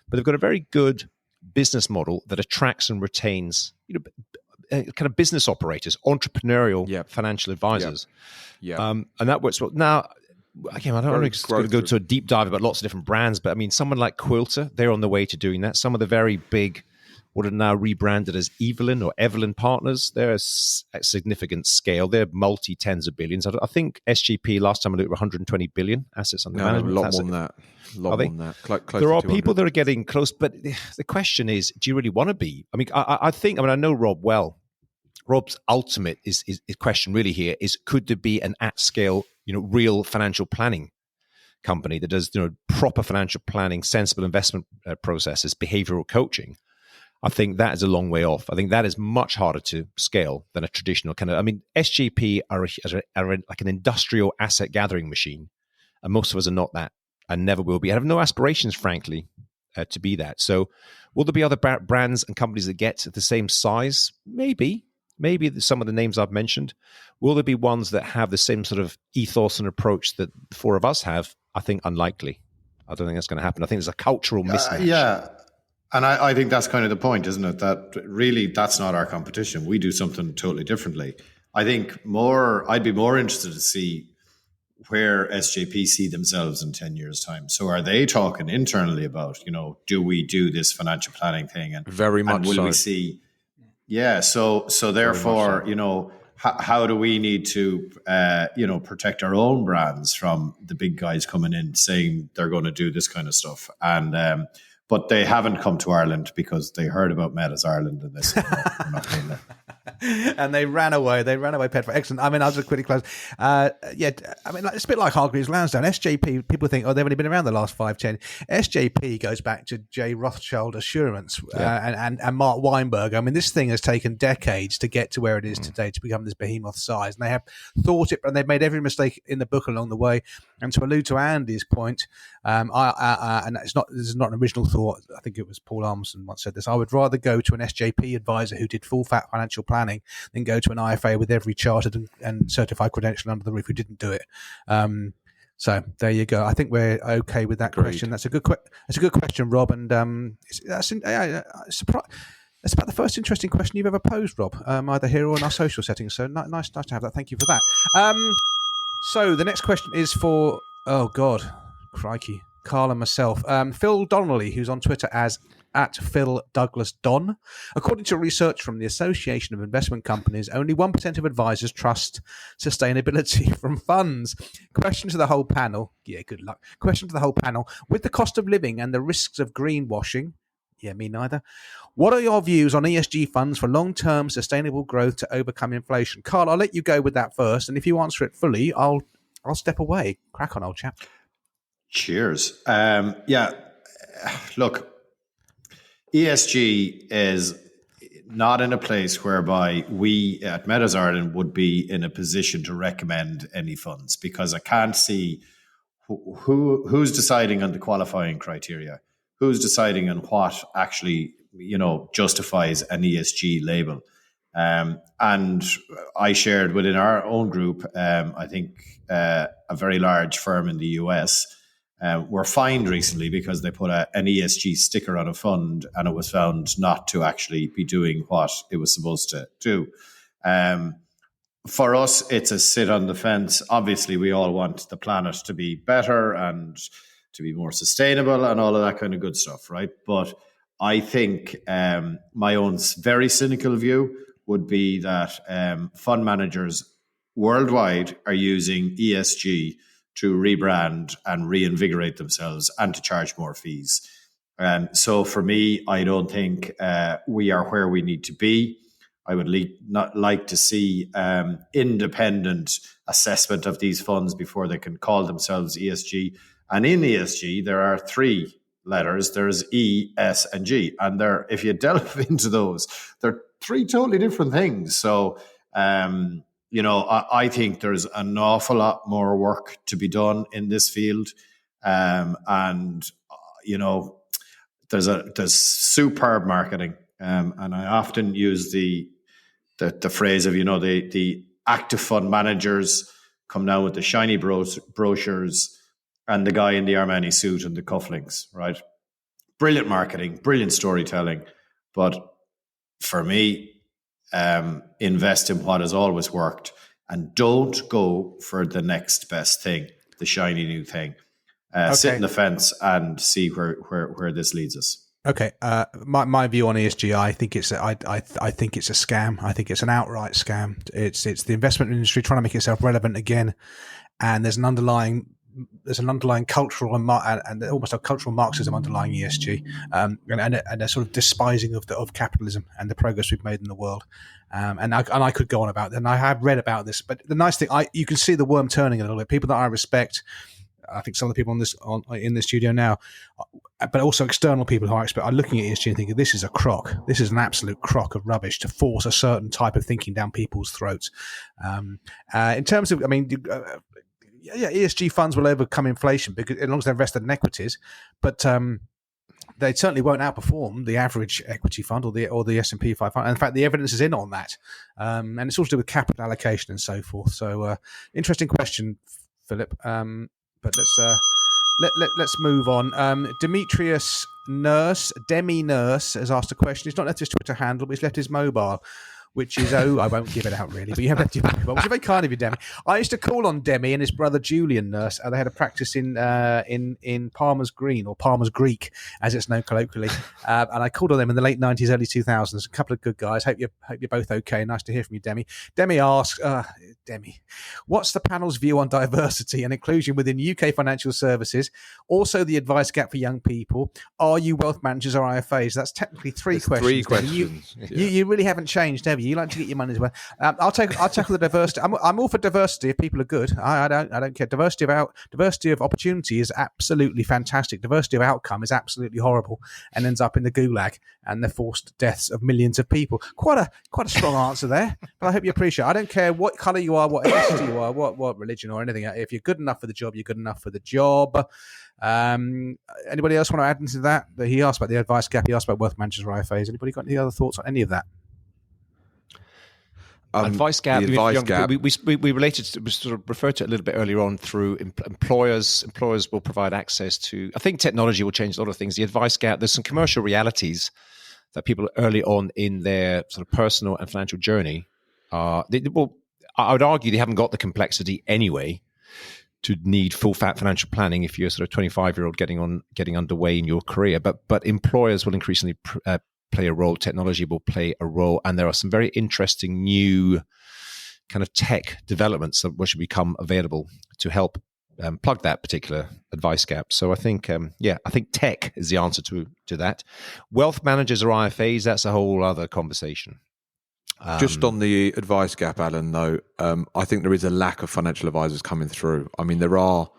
But they've got a very good business model that attracts and retains, kind of business operators, entrepreneurial financial advisors. And that works well. Now, again, I don't want to go to a deep dive about lots of different brands, but I mean, someone like Quilter, they're on the way to doing that. Some of the very big, what are now rebranded as Evelyn or Evelyn Partners, they're at significant scale. They're multi-tens of billions. I think SGP, last time I looked, were 120 billion assets under management. A lot more than that. There are people that are getting close, but the question is, do you really want to be? I mean, I know Rob well. Rob's ultimate is question really here is, could there be an at-scale, real financial planning company that does, proper financial planning, sensible investment processes, behavioral coaching? I think that is a long way off. I think that is much harder to scale than a traditional kind of. I mean, SGP are like an industrial asset gathering machine. And most of us are not that and never will be. I have no aspirations, frankly, to be that. So will there be other brands and companies that get the same size? Maybe some of the names I've mentioned. Will there be ones that have the same sort of ethos and approach that the four of us have? I think unlikely. I don't think that's going to happen. I think there's a cultural mismatch. Yeah. And I think that's kind of the point, isn't it? That really, that's not our competition. We do something totally differently. I think I'd be more interested to see where SJP see themselves in 10 years' time. So are they talking internally about, do we do this financial planning thing? And very much and will so. we see? Yeah. So therefore, how do we need to, protect our own brands from the big guys coming in saying they're going to do this kind of stuff? And, but they haven't come to Ireland because they heard about Metas Ireland and this. And they ran away. Pedro. Excellent. I mean, I'll just quickly close. It's a bit like Hargreaves Lansdowne. SJP, people think, they've only been around the last 5-10. SJP goes back to J. Rothschild Assurance and Mark Weinberg. I mean, this thing has taken decades to get to where it is today, to become this behemoth size. And they have thought it, and they've made every mistake in the book along the way. And to allude to Andy's point, and this is not an original thought. I think it was Paul Armstrong once said this. I would rather go to an SJP advisor who did full fat financial planning than go to an IFA with every chartered and certified credential under the roof who didn't do it. So there you go. I think we're okay with that question. That's a good question, Rob. And that's about the first interesting question you've ever posed, Rob, either here or in our social settings. So nice to have that. Thank you for that. So the next question is for, oh God, crikey, Carl and myself. Phil Donnelly, who's on Twitter as @PhilDouglasDon. According to research from the Association of Investment Companies, only 1% of advisors trust sustainability from funds. Question to the whole panel. Yeah, good luck. Question to the whole panel. With the cost of living and the risks of greenwashing, yeah, me neither. What are your views on ESG funds for long-term sustainable growth to overcome inflation? Carl, I'll let you go with that first, and if you answer it fully, I'll step away. Crack on, old chap. Cheers. Look, ESG is not in a place whereby we at Metas Ireland would be in a position to recommend any funds, because I can't see who's deciding on the qualifying criteria, who's deciding on what actually justifies an ESG label. And I shared within our own group, I think a very large firm in the US were fined recently because they put an ESG sticker on a fund and it was found not to actually be doing what it was supposed to do. For us, it's a sit on the fence. Obviously, we all want the planet to be better and to be more sustainable and all of that kind of good stuff, right? But I think my own very cynical view would be that fund managers worldwide are using ESG to rebrand and reinvigorate themselves and to charge more fees. So for me, I don't think we are where we need to be. I would not like to see independent assessment of these funds before they can call themselves ESG. And in ESG, there are 3 letters. There's E, S, and G. And if you delve into those, they're 3 totally different things. So, I think there's an awful lot more work to be done in this field. There's superb marketing. And I often use the phrase of, the active fund managers come down with the shiny brochures and the guy in the Armani suit and the cufflinks, right? Brilliant marketing, brilliant storytelling. But for me, invest in what has always worked and don't go for the next best thing, the shiny new thing. Sit in the fence and see where this leads us. Okay, my view on ESG, I think it's a scam. I think it's an outright scam. It's the investment industry trying to make itself relevant again, and there's an underlying cultural and almost a cultural Marxism underlying ESG, and a sort of despising of capitalism and the progress we've made in the world. And I could go on about that, and I have read about this. But the nice thing, you can see the worm turning a little bit. People that I respect, I think some of the people in the studio now, but also external people who I expect are looking at ESG and thinking, this is a crock. This is an absolute crock of rubbish to force a certain type of thinking down people's throats. In terms of, ESG funds will overcome inflation because as long as they're invested in equities, but they certainly won't outperform the average equity fund or the S&P 500. In fact, the evidence is in on that, and it's all to do with capital allocation and so forth. So, interesting question, Philip. But let's move on. Demetrius Demi Nurse has asked a question. He's not left his Twitter handle, but he's left his mobile, which is, I won't give it out really, but you have left your mobile, which is very kind of you, Demi. I used to call on Demi and his brother Julian Nurse. They had a practice in Palmer's Green, or Palmer's Greek, as it's known colloquially. And I called on them in the late 90s, early 2000s. A couple of good guys. Hope you're both okay. Nice to hear from you, Demi. Demi asks, what's the panel's view on diversity and inclusion within UK financial services? Also, the advice gap for young people. Are you wealth managers or IFAs? That's technically three questions. Three questions. You really haven't changed, have you? You like to get your money's worth. I'll tackle the diversity. I'm all for diversity if people are good. I don't care. Diversity of opportunity is absolutely fantastic. Diversity of outcome is absolutely horrible and ends up in the gulag and the forced deaths of millions of people. Quite a strong answer there, but I hope you appreciate it. I don't care what colour you are, what ethnicity you are, what religion or anything. If you're good enough for the job, you're good enough for the job. Anybody else want to add into that? He asked about the advice gap. He asked about wealth managers or IFAs. Anybody got any other thoughts on any of that? Advice gap. The advice gap. We related to, we sort of referred to it a little bit earlier on through employers. Employers will provide access to. I think technology will change a lot of things. The advice gap. There's some commercial realities that people early on in their sort of personal and financial journey. I would argue they haven't got the complexity anyway to need full fat financial planning if you're sort of 25-year-old getting underway in your career. But employers will increasingly play a role, technology will play a role, and there are some very interesting new kind of tech developments that should become available to help plug that particular advice gap. So I think, I think tech is the answer to that. Wealth managers or IFAs, that's a whole other conversation. Just on the advice gap, Alan, though, I think there is a lack of financial advisors coming through. I mean, there are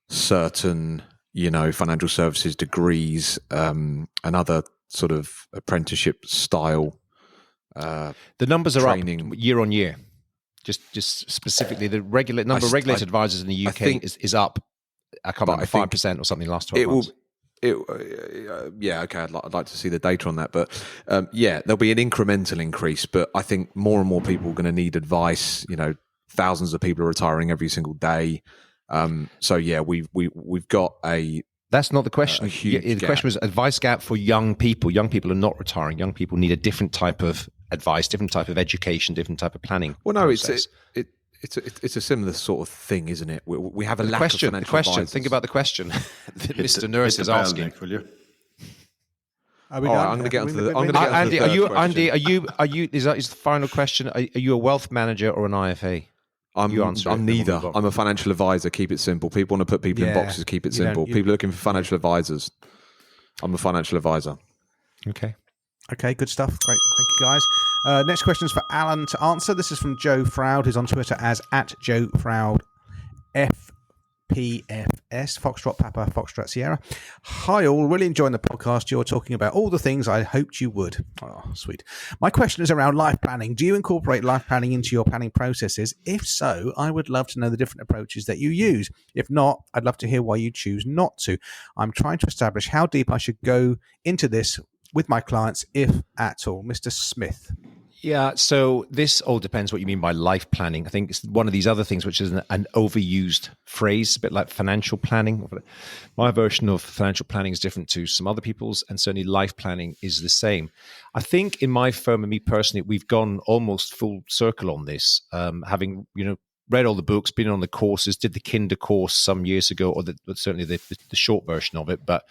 certain, financial services degrees and other sort of apprenticeship style. The numbers are training. up year on year. Just specifically, the number of regulated advisors in the UK is up. I can't remember 5% or something in the last 12 months. I'd like to see the data on that, but there'll be an incremental increase. But I think more and more people are going to need advice. Thousands of people are retiring every single day. We've got a. That's not the question. The question was advice gap for young people. Young people are not retiring. Young people need a different type of advice, different type of education, different type of planning. Well, no, process. it's a similar sort of thing, isn't it? We have a lack of financial advisors. Think about the question that Mr. Nurse is asking. Nick, will you? Are we done? I'm going to get onto the. Andy, are you? Is the final question? Are you a wealth manager or an IFA? I'm neither. I'm a financial advisor. Keep it simple. People want to put people in boxes. Keep it simple. People are looking for financial advisors. I'm a financial advisor. Okay, good stuff. Great. Thank you, guys. Next question is for Alan to answer. This is from Joe Froud, who's on Twitter as @JoeFroud FPFS, Foxtrot Papa, Foxtrot Sierra. Hi all, really enjoying the podcast. You're talking about all the things I hoped you would. Oh, sweet. My question is around life planning. Do you incorporate life planning into your planning processes? If so, I would love to know the different approaches that you use. If not, I'd love to hear why you choose not to. I'm trying to establish how deep I should go into this with my clients, if at all. Mr. Smith. Yeah, so this all depends what you mean by life planning. I think it's one of these other things which is an overused phrase, a bit like financial planning. My version of financial planning is different to some other people's, and certainly life planning is the same. I think in my firm and me personally, we've gone almost full circle on this, having read all the books, been on the courses, did the Kinder course some years ago, or certainly the short version of it, but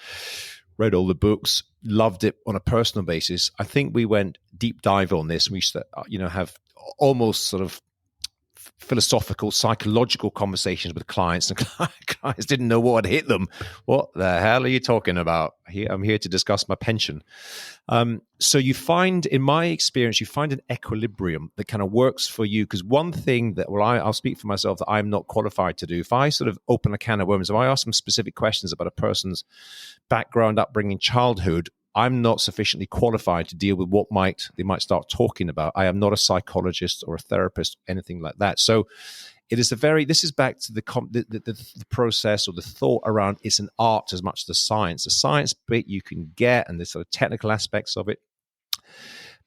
read all the books, loved it on a personal basis. I think we went deep dive on this. We used to, have almost sort of philosophical, psychological conversations with clients, and clients didn't know what had hit them. What the hell are you talking about? I'm here to discuss my pension. So you find, in my experience, you find an equilibrium that kind of works for you. Because one thing that, I'll speak for myself, that I'm not qualified to do, if I sort of open a can of worms, if I ask them specific questions about a person's background, upbringing, childhood, I'm not sufficiently qualified to deal with what they might start talking about. I am not a psychologist or a therapist, anything like that. So This is back to the process or the thought around it's an art as much as the science. The science bit you can get and the sort of technical aspects of it.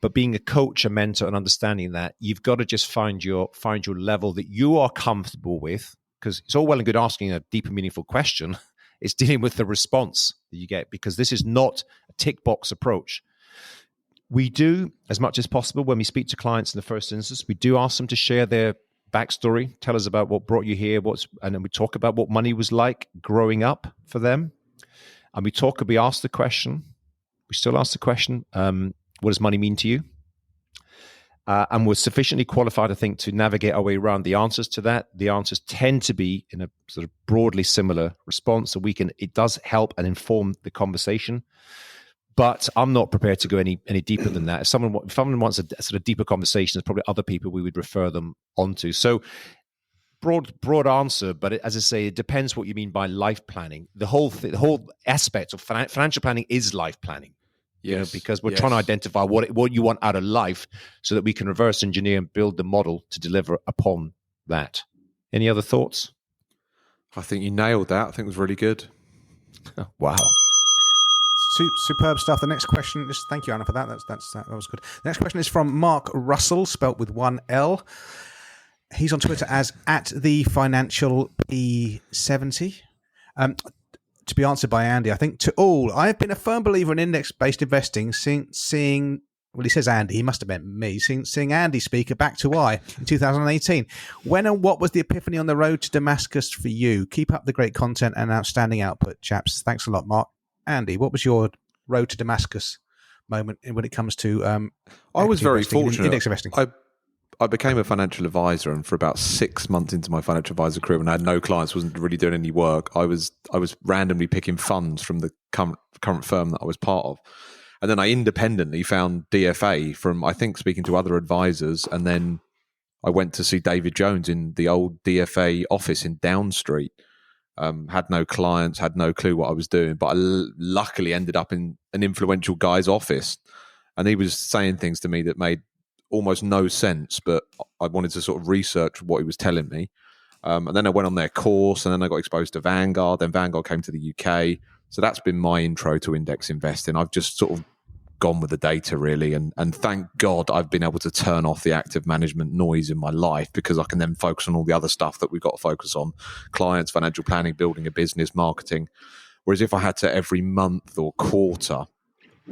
But being a coach, a mentor, and understanding that, you've got to just find your level that you are comfortable with, because it's all well and good asking a deep and meaningful question. It's dealing with the response that you get, because this is not a tick box approach. We do, as much as possible, when we speak to clients in the first instance, we do ask them to share their backstory, tell us about what brought you here, and then we talk about what money was like growing up for them. And we ask the question, we still ask the question, what does money mean to you? And we're sufficiently qualified, I think, to navigate our way around the answers to that. The answers tend to be in a sort of broadly similar response, so it does help and inform the conversation. But I'm not prepared to go any deeper than that. If someone wants a sort of deeper conversation, there's probably other people we would refer them onto. So broad answer, but as I say, it depends what you mean by life planning. The whole aspect of financial planning is life planning. Yes, because we're trying to identify what you want out of life, so that we can reverse engineer and build the model to deliver upon that. Any other thoughts? I think you nailed that. I think it was really good. Wow. Superb stuff. The next question is, thank you, Anna, for that. That was good. The next question is from Mark Russell, spelt with one L. He's on Twitter as @thefinancialp70. To be answered by Andy, I think, to all. I have been a firm believer in index-based investing, seeing well, he says Andy, he must have meant me, seeing Andy speak at Back to Why in 2018. When and what was the epiphany on the road to Damascus for you? Keep up the great content and outstanding output, chaps. Thanks a lot, Mark. Andy, what was your road to Damascus moment when it comes to I was very fortunate. Index investing? I became a financial advisor, and for about 6 months into my financial advisor career, when I had no clients, wasn't really doing any work, I was randomly picking funds from the current firm that I was part of. And then I independently found DFA from, I think, speaking to other advisors. And then I went to see David Jones in the old DFA office in Down Street. Had no clients, had no clue what I was doing, but I luckily ended up in an influential guy's office. And he was saying things to me that made almost no sense, but I wanted to sort of research what he was telling me. And then I went on their course, and then I got exposed to Vanguard. Then Vanguard came to the UK. So that's been my intro to index investing. I've just sort of gone with the data, really. And thank God I've been able to turn off the active management noise in my life, because I can then focus on all the other stuff that we've got to focus on: clients, financial planning, building a business, marketing. Whereas if I had to every month or quarter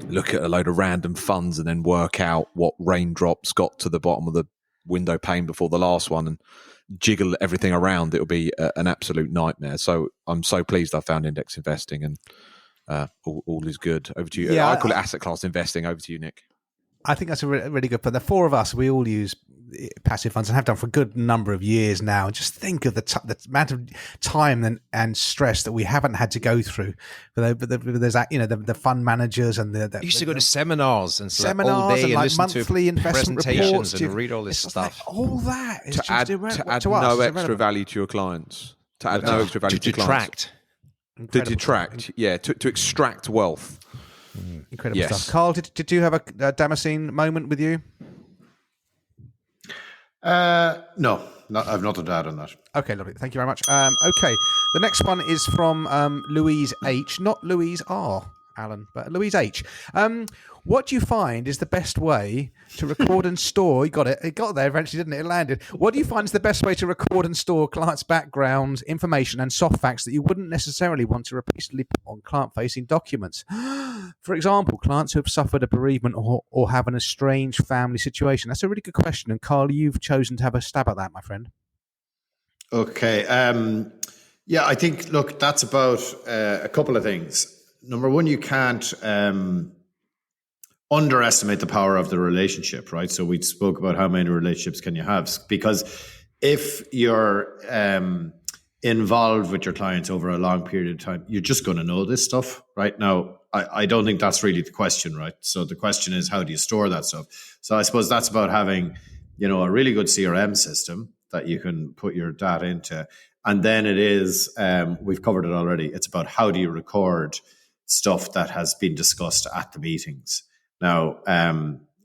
look at a load of random funds and then work out what raindrops got to the bottom of the window pane before the last one and jiggle everything around, it'll be an absolute nightmare. So I'm so pleased I found index investing, and all is good. Over to you. Yeah, I call it asset class investing. Over to you, Nick. I think that's a really good point. The four of us, we all use passive funds and have done for a good number of years now. Just think of the amount of time and stress that we haven't had to go through. But there's that, the fund managers and the you used to go to seminars and seminars all day and like listen monthly to investment presentations reports and read all this stuff. Like, all that is to add no extra value to your clients. To add no extra value to your clients. To detract, to extract wealth. Incredible stuff. Carl, did you have a Damascene moment with you? No, I've nothing to add on that. Okay, lovely. Thank you very much. Okay, the next one is from Louise H. Not Louise R. Alan, but Louise H. What do you find is the best way to record and store? You got it. It got there eventually, didn't it? It landed. What do you find is the best way to record and store clients' background, information, and soft facts that you wouldn't necessarily want to repeatedly put on client-facing documents? For example, clients who have suffered a bereavement or have an estranged family situation. That's a really good question. And Carl, you've chosen to have a stab at that, my friend. Okay. I think, look, that's about a couple of things. Number one, you can't underestimate the power of the relationship, right? So we spoke about how many relationships can you have, because if you're involved with your clients over a long period of time, you're just going to know this stuff, right? Now, I don't think that's really the question, right? So the question is, how do you store that stuff? So I suppose that's about having, a really good CRM system that you can put your data into. And then it is, we've covered it already, it's about how do you record stuff that has been discussed at the meetings. Now,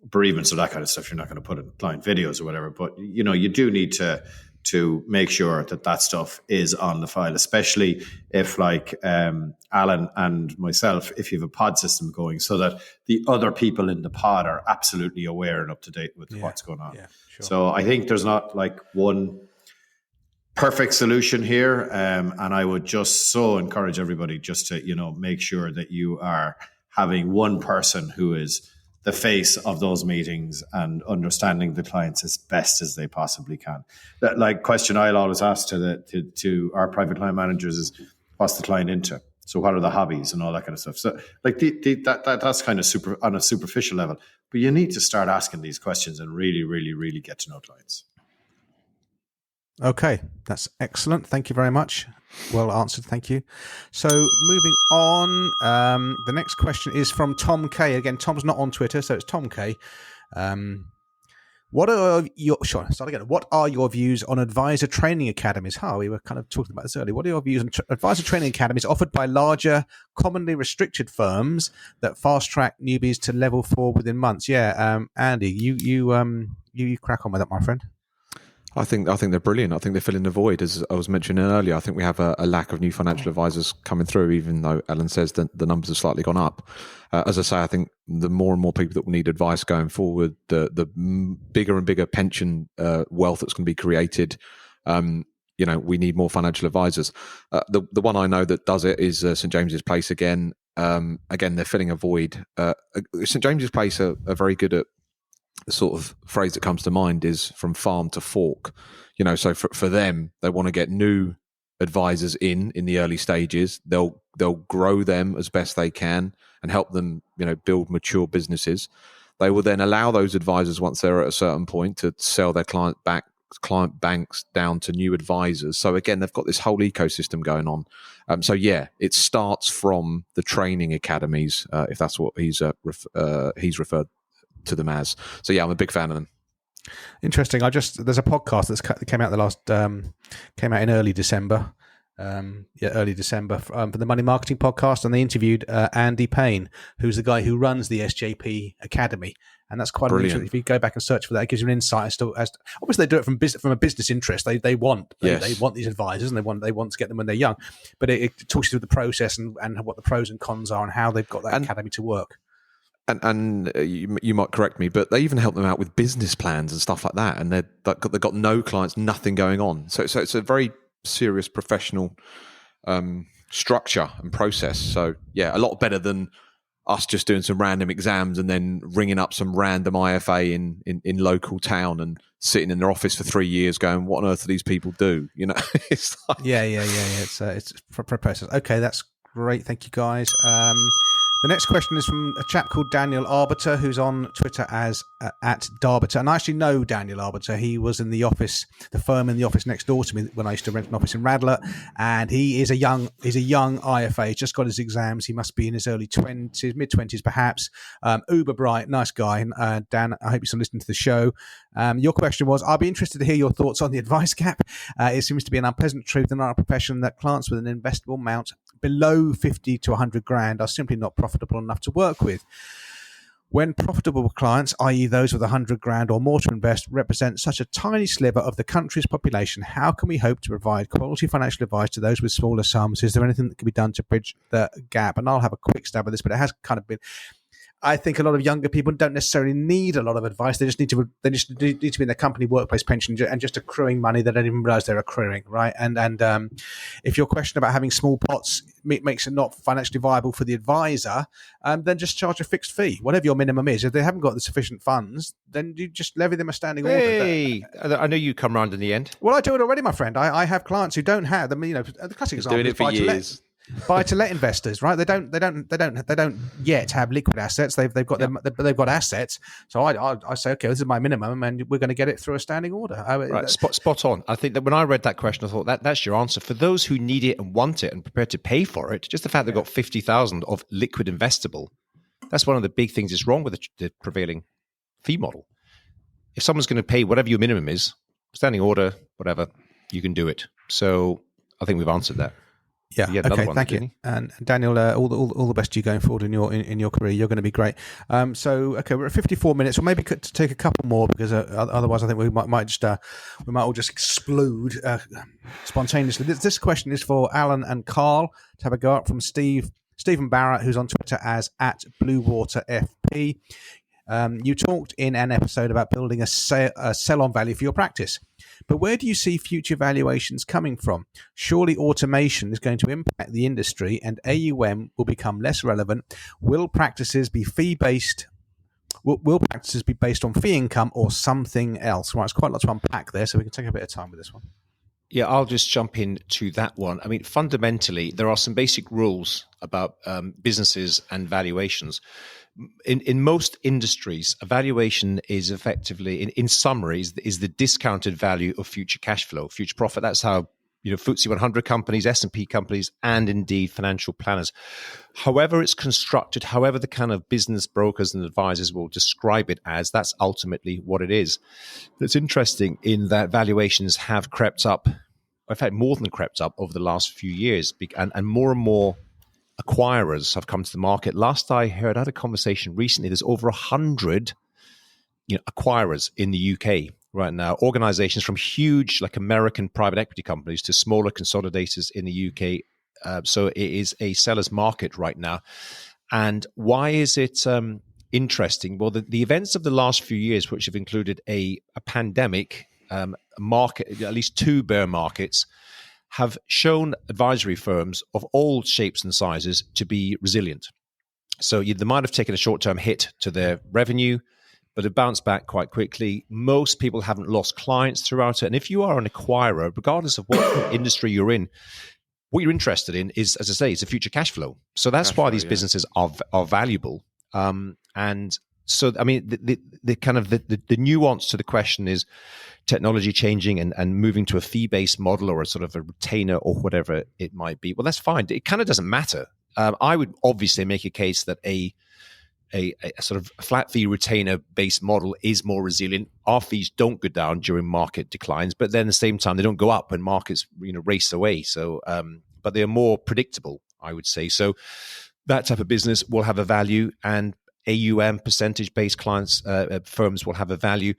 bereavements or that kind of stuff, you're not going to put in client videos or whatever, but you do need to to make sure that stuff is on the file, especially if, like Alan and myself, if you have a pod system going, so that the other people in the pod are absolutely aware and up to date with what's going on. Yeah, sure. So I think there's not like one perfect solution here, and I would just so encourage everybody just to make sure that you are having one person who is the face of those meetings and understanding the clients as best as they possibly can. That, like, question I'll always ask to our private client managers is, what's the client into? So what are the hobbies and all that kind of stuff? So like that's kind of super on a superficial level, but you need to start asking these questions and really, really, really get to know clients. Okay, that's excellent. Thank you very much. Well answered. Thank you. So moving on, the next question is from Tom K. Again, Tom's not on Twitter, so it's Tom K. What are your views on advisor training academies? We were kind of talking about this earlier. What are your views on advisor training academies offered by larger, commonly restricted firms that fast track newbies to level 4 within months? Yeah, Andy, you crack on with that, my friend. I think they're brilliant. I think they're filling the void, as I was mentioning earlier. I think we have a lack of new financial advisors coming through, even though Ellen says that the numbers have slightly gone up. As I say, I think the more and more people that will need advice going forward, the bigger and bigger pension wealth that's going to be created. We need more financial advisors. The one I know that does it is St James's Place again. Again, they're filling a void. St James's Place are very good at. The sort of phrase that comes to mind is from farm to fork. So for them, they want to get new advisors in the early stages. They'll grow them as best they can and help them, build mature businesses. They will then allow those advisors, once they're at a certain point, to sell their client banks down to new advisors. So again, they've got this whole ecosystem going on. It starts from the training academies, if that's what he's referred to them as. So yeah, I'm a big fan of them. Interesting. There's a podcast that came out in early December. Early December for the Money Marketing Podcast, and they interviewed Andy Payne, who's the guy who runs the SJP Academy, and that's quite interesting. If you go back and search for that, it gives you an insight as to obviously they do it from a business interest. They want these advisors, and they want to get them when they're young, but it talks you through the process and what the pros and cons are and how they've got that academy to work. And you might correct me, but they even help them out with business plans and stuff like that. And they've got no clients, nothing going on. So it's a very serious professional structure and process. So yeah, a lot better than us just doing some random exams and then ringing up some random IFA in local town and sitting in their office for 3 years going, what on earth do these people do? It's like... Yeah. It's for process. Okay, that's great. Thank you, guys. The next question is from a chap called Daniel Arbiter, who's on Twitter as at Darbiter. And I actually know Daniel Arbiter. He was in the firm in the office next door to me when I used to rent an office in Radlett. And he's a young IFA. He's just got his exams. He must be in his early 20s, mid-20s perhaps. Uber bright, nice guy. Dan, I hope you're still listening to the show. Your question was, I'll be interested to hear your thoughts on the advice gap. It seems to be an unpleasant truth in our profession that clients with an investable amount below 50 to 100 grand are simply not profitable enough to work with. When profitable clients, i.e. those with 100 grand or more to invest, represent such a tiny sliver of the country's population, how can we hope to provide quality financial advice to those with smaller sums? Is there anything that can be done to bridge the gap? And I'll have a quick stab at this, but it has kind of been... I think a lot of younger people don't necessarily need a lot of advice. They just need to be in their company workplace pension and just accruing money that they don't even realize they're accruing, right? And if your question about having small pots makes it not financially viable for the advisor, then just charge a fixed fee, whatever your minimum is. If they haven't got the sufficient funds, then you just levy them a standing order. Hey, I know you come around in the end. Well, I do it already, my friend. I have clients who don't have them. The classic example doing it for years. Buy-to-let investors, right? They don't yet have liquid assets. They've got assets. So I say, okay, this is my minimum, and we're going to get it through a standing order. Right, spot on. I think that when I read that question, I thought that's your answer. For those who need it and want it and prepared to pay for it, just the fact they've got 50,000 of liquid investable, that's one of the big things that's wrong with the prevailing fee model. If someone's going to pay whatever your minimum is, standing order, whatever, you can do it. So I think we've answered that. Yeah. He had another Okay. one, Thank didn't you. he? And Daniel, all the best to you going forward in your career. You're going to be great. Okay, we're at 54 minutes. We'll maybe take a couple more because otherwise, I think we might all just explode spontaneously. This question is for Alan and Carl to have a go at from Stephen Barrett, who's on Twitter as @BlueWaterFP. You talked in an episode about building a sell-on value for your practice. But where do you see future valuations coming from? Surely automation is going to impact the industry and AUM will become less relevant. Will practices be fee-based? Will practices be based on fee income or something else? Right, it's quite a lot to unpack there, so we can take a bit of time with this one. Yeah, I'll just jump into that one. I mean, fundamentally, there are some basic rules about businesses and valuations. In most industries, a valuation is effectively, in summary, is the discounted value of future cash flow, future profit. That's how FTSE 100 companies, S&P companies, and indeed financial planners. However it's constructed, however the kind of business brokers and advisors will describe it as, that's ultimately what it is. It's interesting in that valuations have crept up, in fact, more than crept up over the last few years, and more acquirers have come to the market. Last I heard, I had a conversation recently, there's over 100 acquirers in the UK right now, organizations from huge like American private equity companies to smaller consolidators in the UK. So it is a seller's market right now. And why is it interesting? Well, the events of the last few years, which have included a pandemic, market, at least two bear markets, have shown advisory firms of all shapes and sizes to be resilient. So they might have taken a short-term hit to their revenue, but it bounced back quite quickly. Most people haven't lost clients throughout it. And if you are an acquirer, regardless of what industry you're in, what you're interested in is, as I say, it's a future cash flow. So that's why these businesses are valuable. And so, I mean, the kind of the nuance to the question is technology changing and moving to a fee-based model or a sort of a retainer or whatever it might be. Well, that's fine. It kind of doesn't matter. I would obviously make a case that a sort of flat fee retainer based model is more resilient. Our fees don't go down during market declines, but then at the same time they don't go up when markets race away. So, but they are more predictable, I would say. So that type of business will have a value, and AUM percentage-based clients, firms will have a value.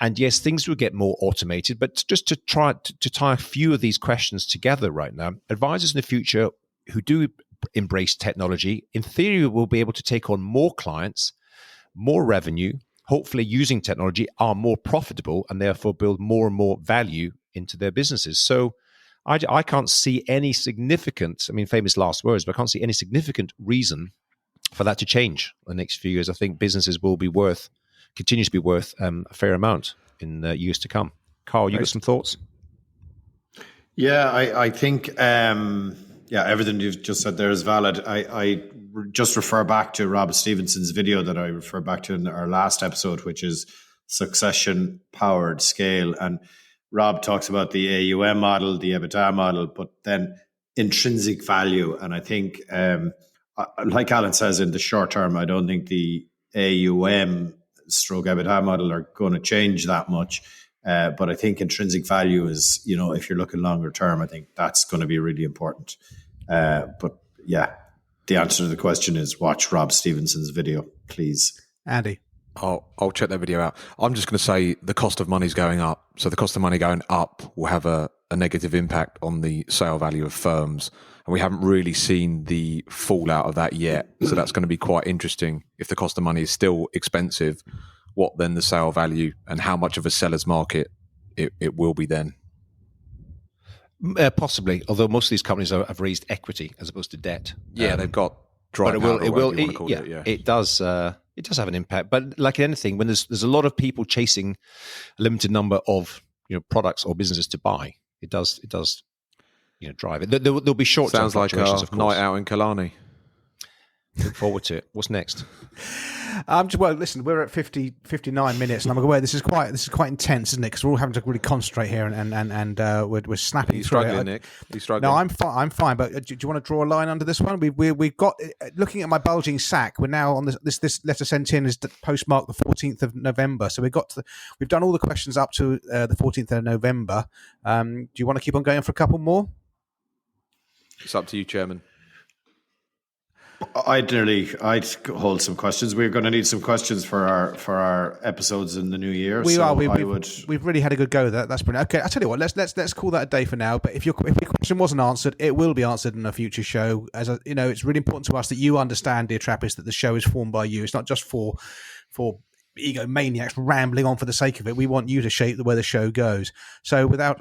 And yes, things will get more automated, but just to try to tie a few of these questions together right now, advisors in the future who do embrace technology, in theory, will be able to take on more clients, more revenue, hopefully using technology, are more profitable, and therefore build more and more value into their businesses. So I can't see any significant, I mean, famous last words, but I can't see any significant reason for that to change in the next few years. I think businesses will be continue to be worth a fair amount in years to come. Carl, you got some thoughts? Yeah, I think everything you've just said there is valid. I just refer back to Rob Stevenson's video that I referred back to in our last episode, which is succession powered scale. And Rob talks about the AUM model, the EBITDA model, but then intrinsic value. And I think, like Alan says, in the short term, I don't think the AUM stroke EBITDA model are going to change that much. But I think intrinsic value is, if you're looking longer term, I think that's going to be really important. But yeah, the answer to the question is watch Rob Stevenson's video, please. Andy. I'll check that video out. I'm just going to say the cost of money is going up. So the cost of money going up will have a negative impact on the sale value of firms. And we haven't really seen the fallout of that yet. So that's going to be quite interesting. If the cost of money is still expensive, what then the sale value and how much of a seller's market it will be then? Possibly, although most of these companies have raised equity as opposed to debt. Yeah, they've got dry powder, it does have an impact. But like anything, when there's a lot of people chasing a limited number of products or businesses to buy, it does drive it. There'll be short-term fluctuations, of course. Night out in Killarney. Look forward to it. What's next? Well, listen, we're at 59 minutes, and I'm aware this is quite intense, isn't it? Because we're all having to really concentrate here, and we're snapping. Are you struggling, Nick? Are you struggling? No, I'm fine. But do you want to draw a line under this one? We've got, looking at my bulging sack. We're now on this letter sent in is postmarked the 14th of November. So we've done all the questions up to the 14th of November. Do you want to keep on going for a couple more? It's up to you, Chairman. I'd hold some questions. We're going to need some questions for our episodes in the new year. We've really had a good go with that. That's brilliant. Okay, I tell you what, let's call that a day for now. But if your question wasn't answered, it will be answered in a future show. As it's really important to us that you understand, dear Trappists, that the show is formed by you. It's not just for egomaniacs rambling on for the sake of it. We want you to shape the way the show goes. So without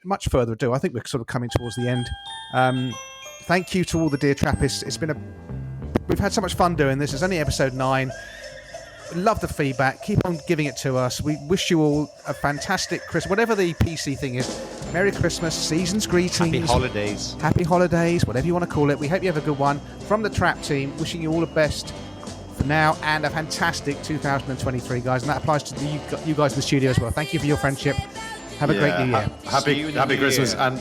much further ado, I think we're sort of coming towards the end. Thank you to all the dear Trappists. We've had so much fun doing this. It's only episode 9. Love the feedback. Keep on giving it to us. We wish you all a fantastic Christmas, whatever the PC thing is. Merry Christmas, season's greetings. Happy holidays, whatever you want to call it. We hope you have a good one. From the Trap team, wishing you all the best for now and a fantastic 2023, guys. And that applies to you guys in the studio as well. Thank you for your friendship. Have a great new year. Happy Christmas. And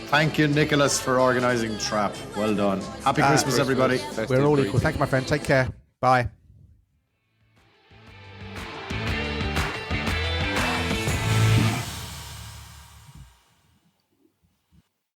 thank you, Nicholas, for organising Trap. Well done. Happy Christmas, everybody. We're all equal. Thank you, my friend. Take care. Bye.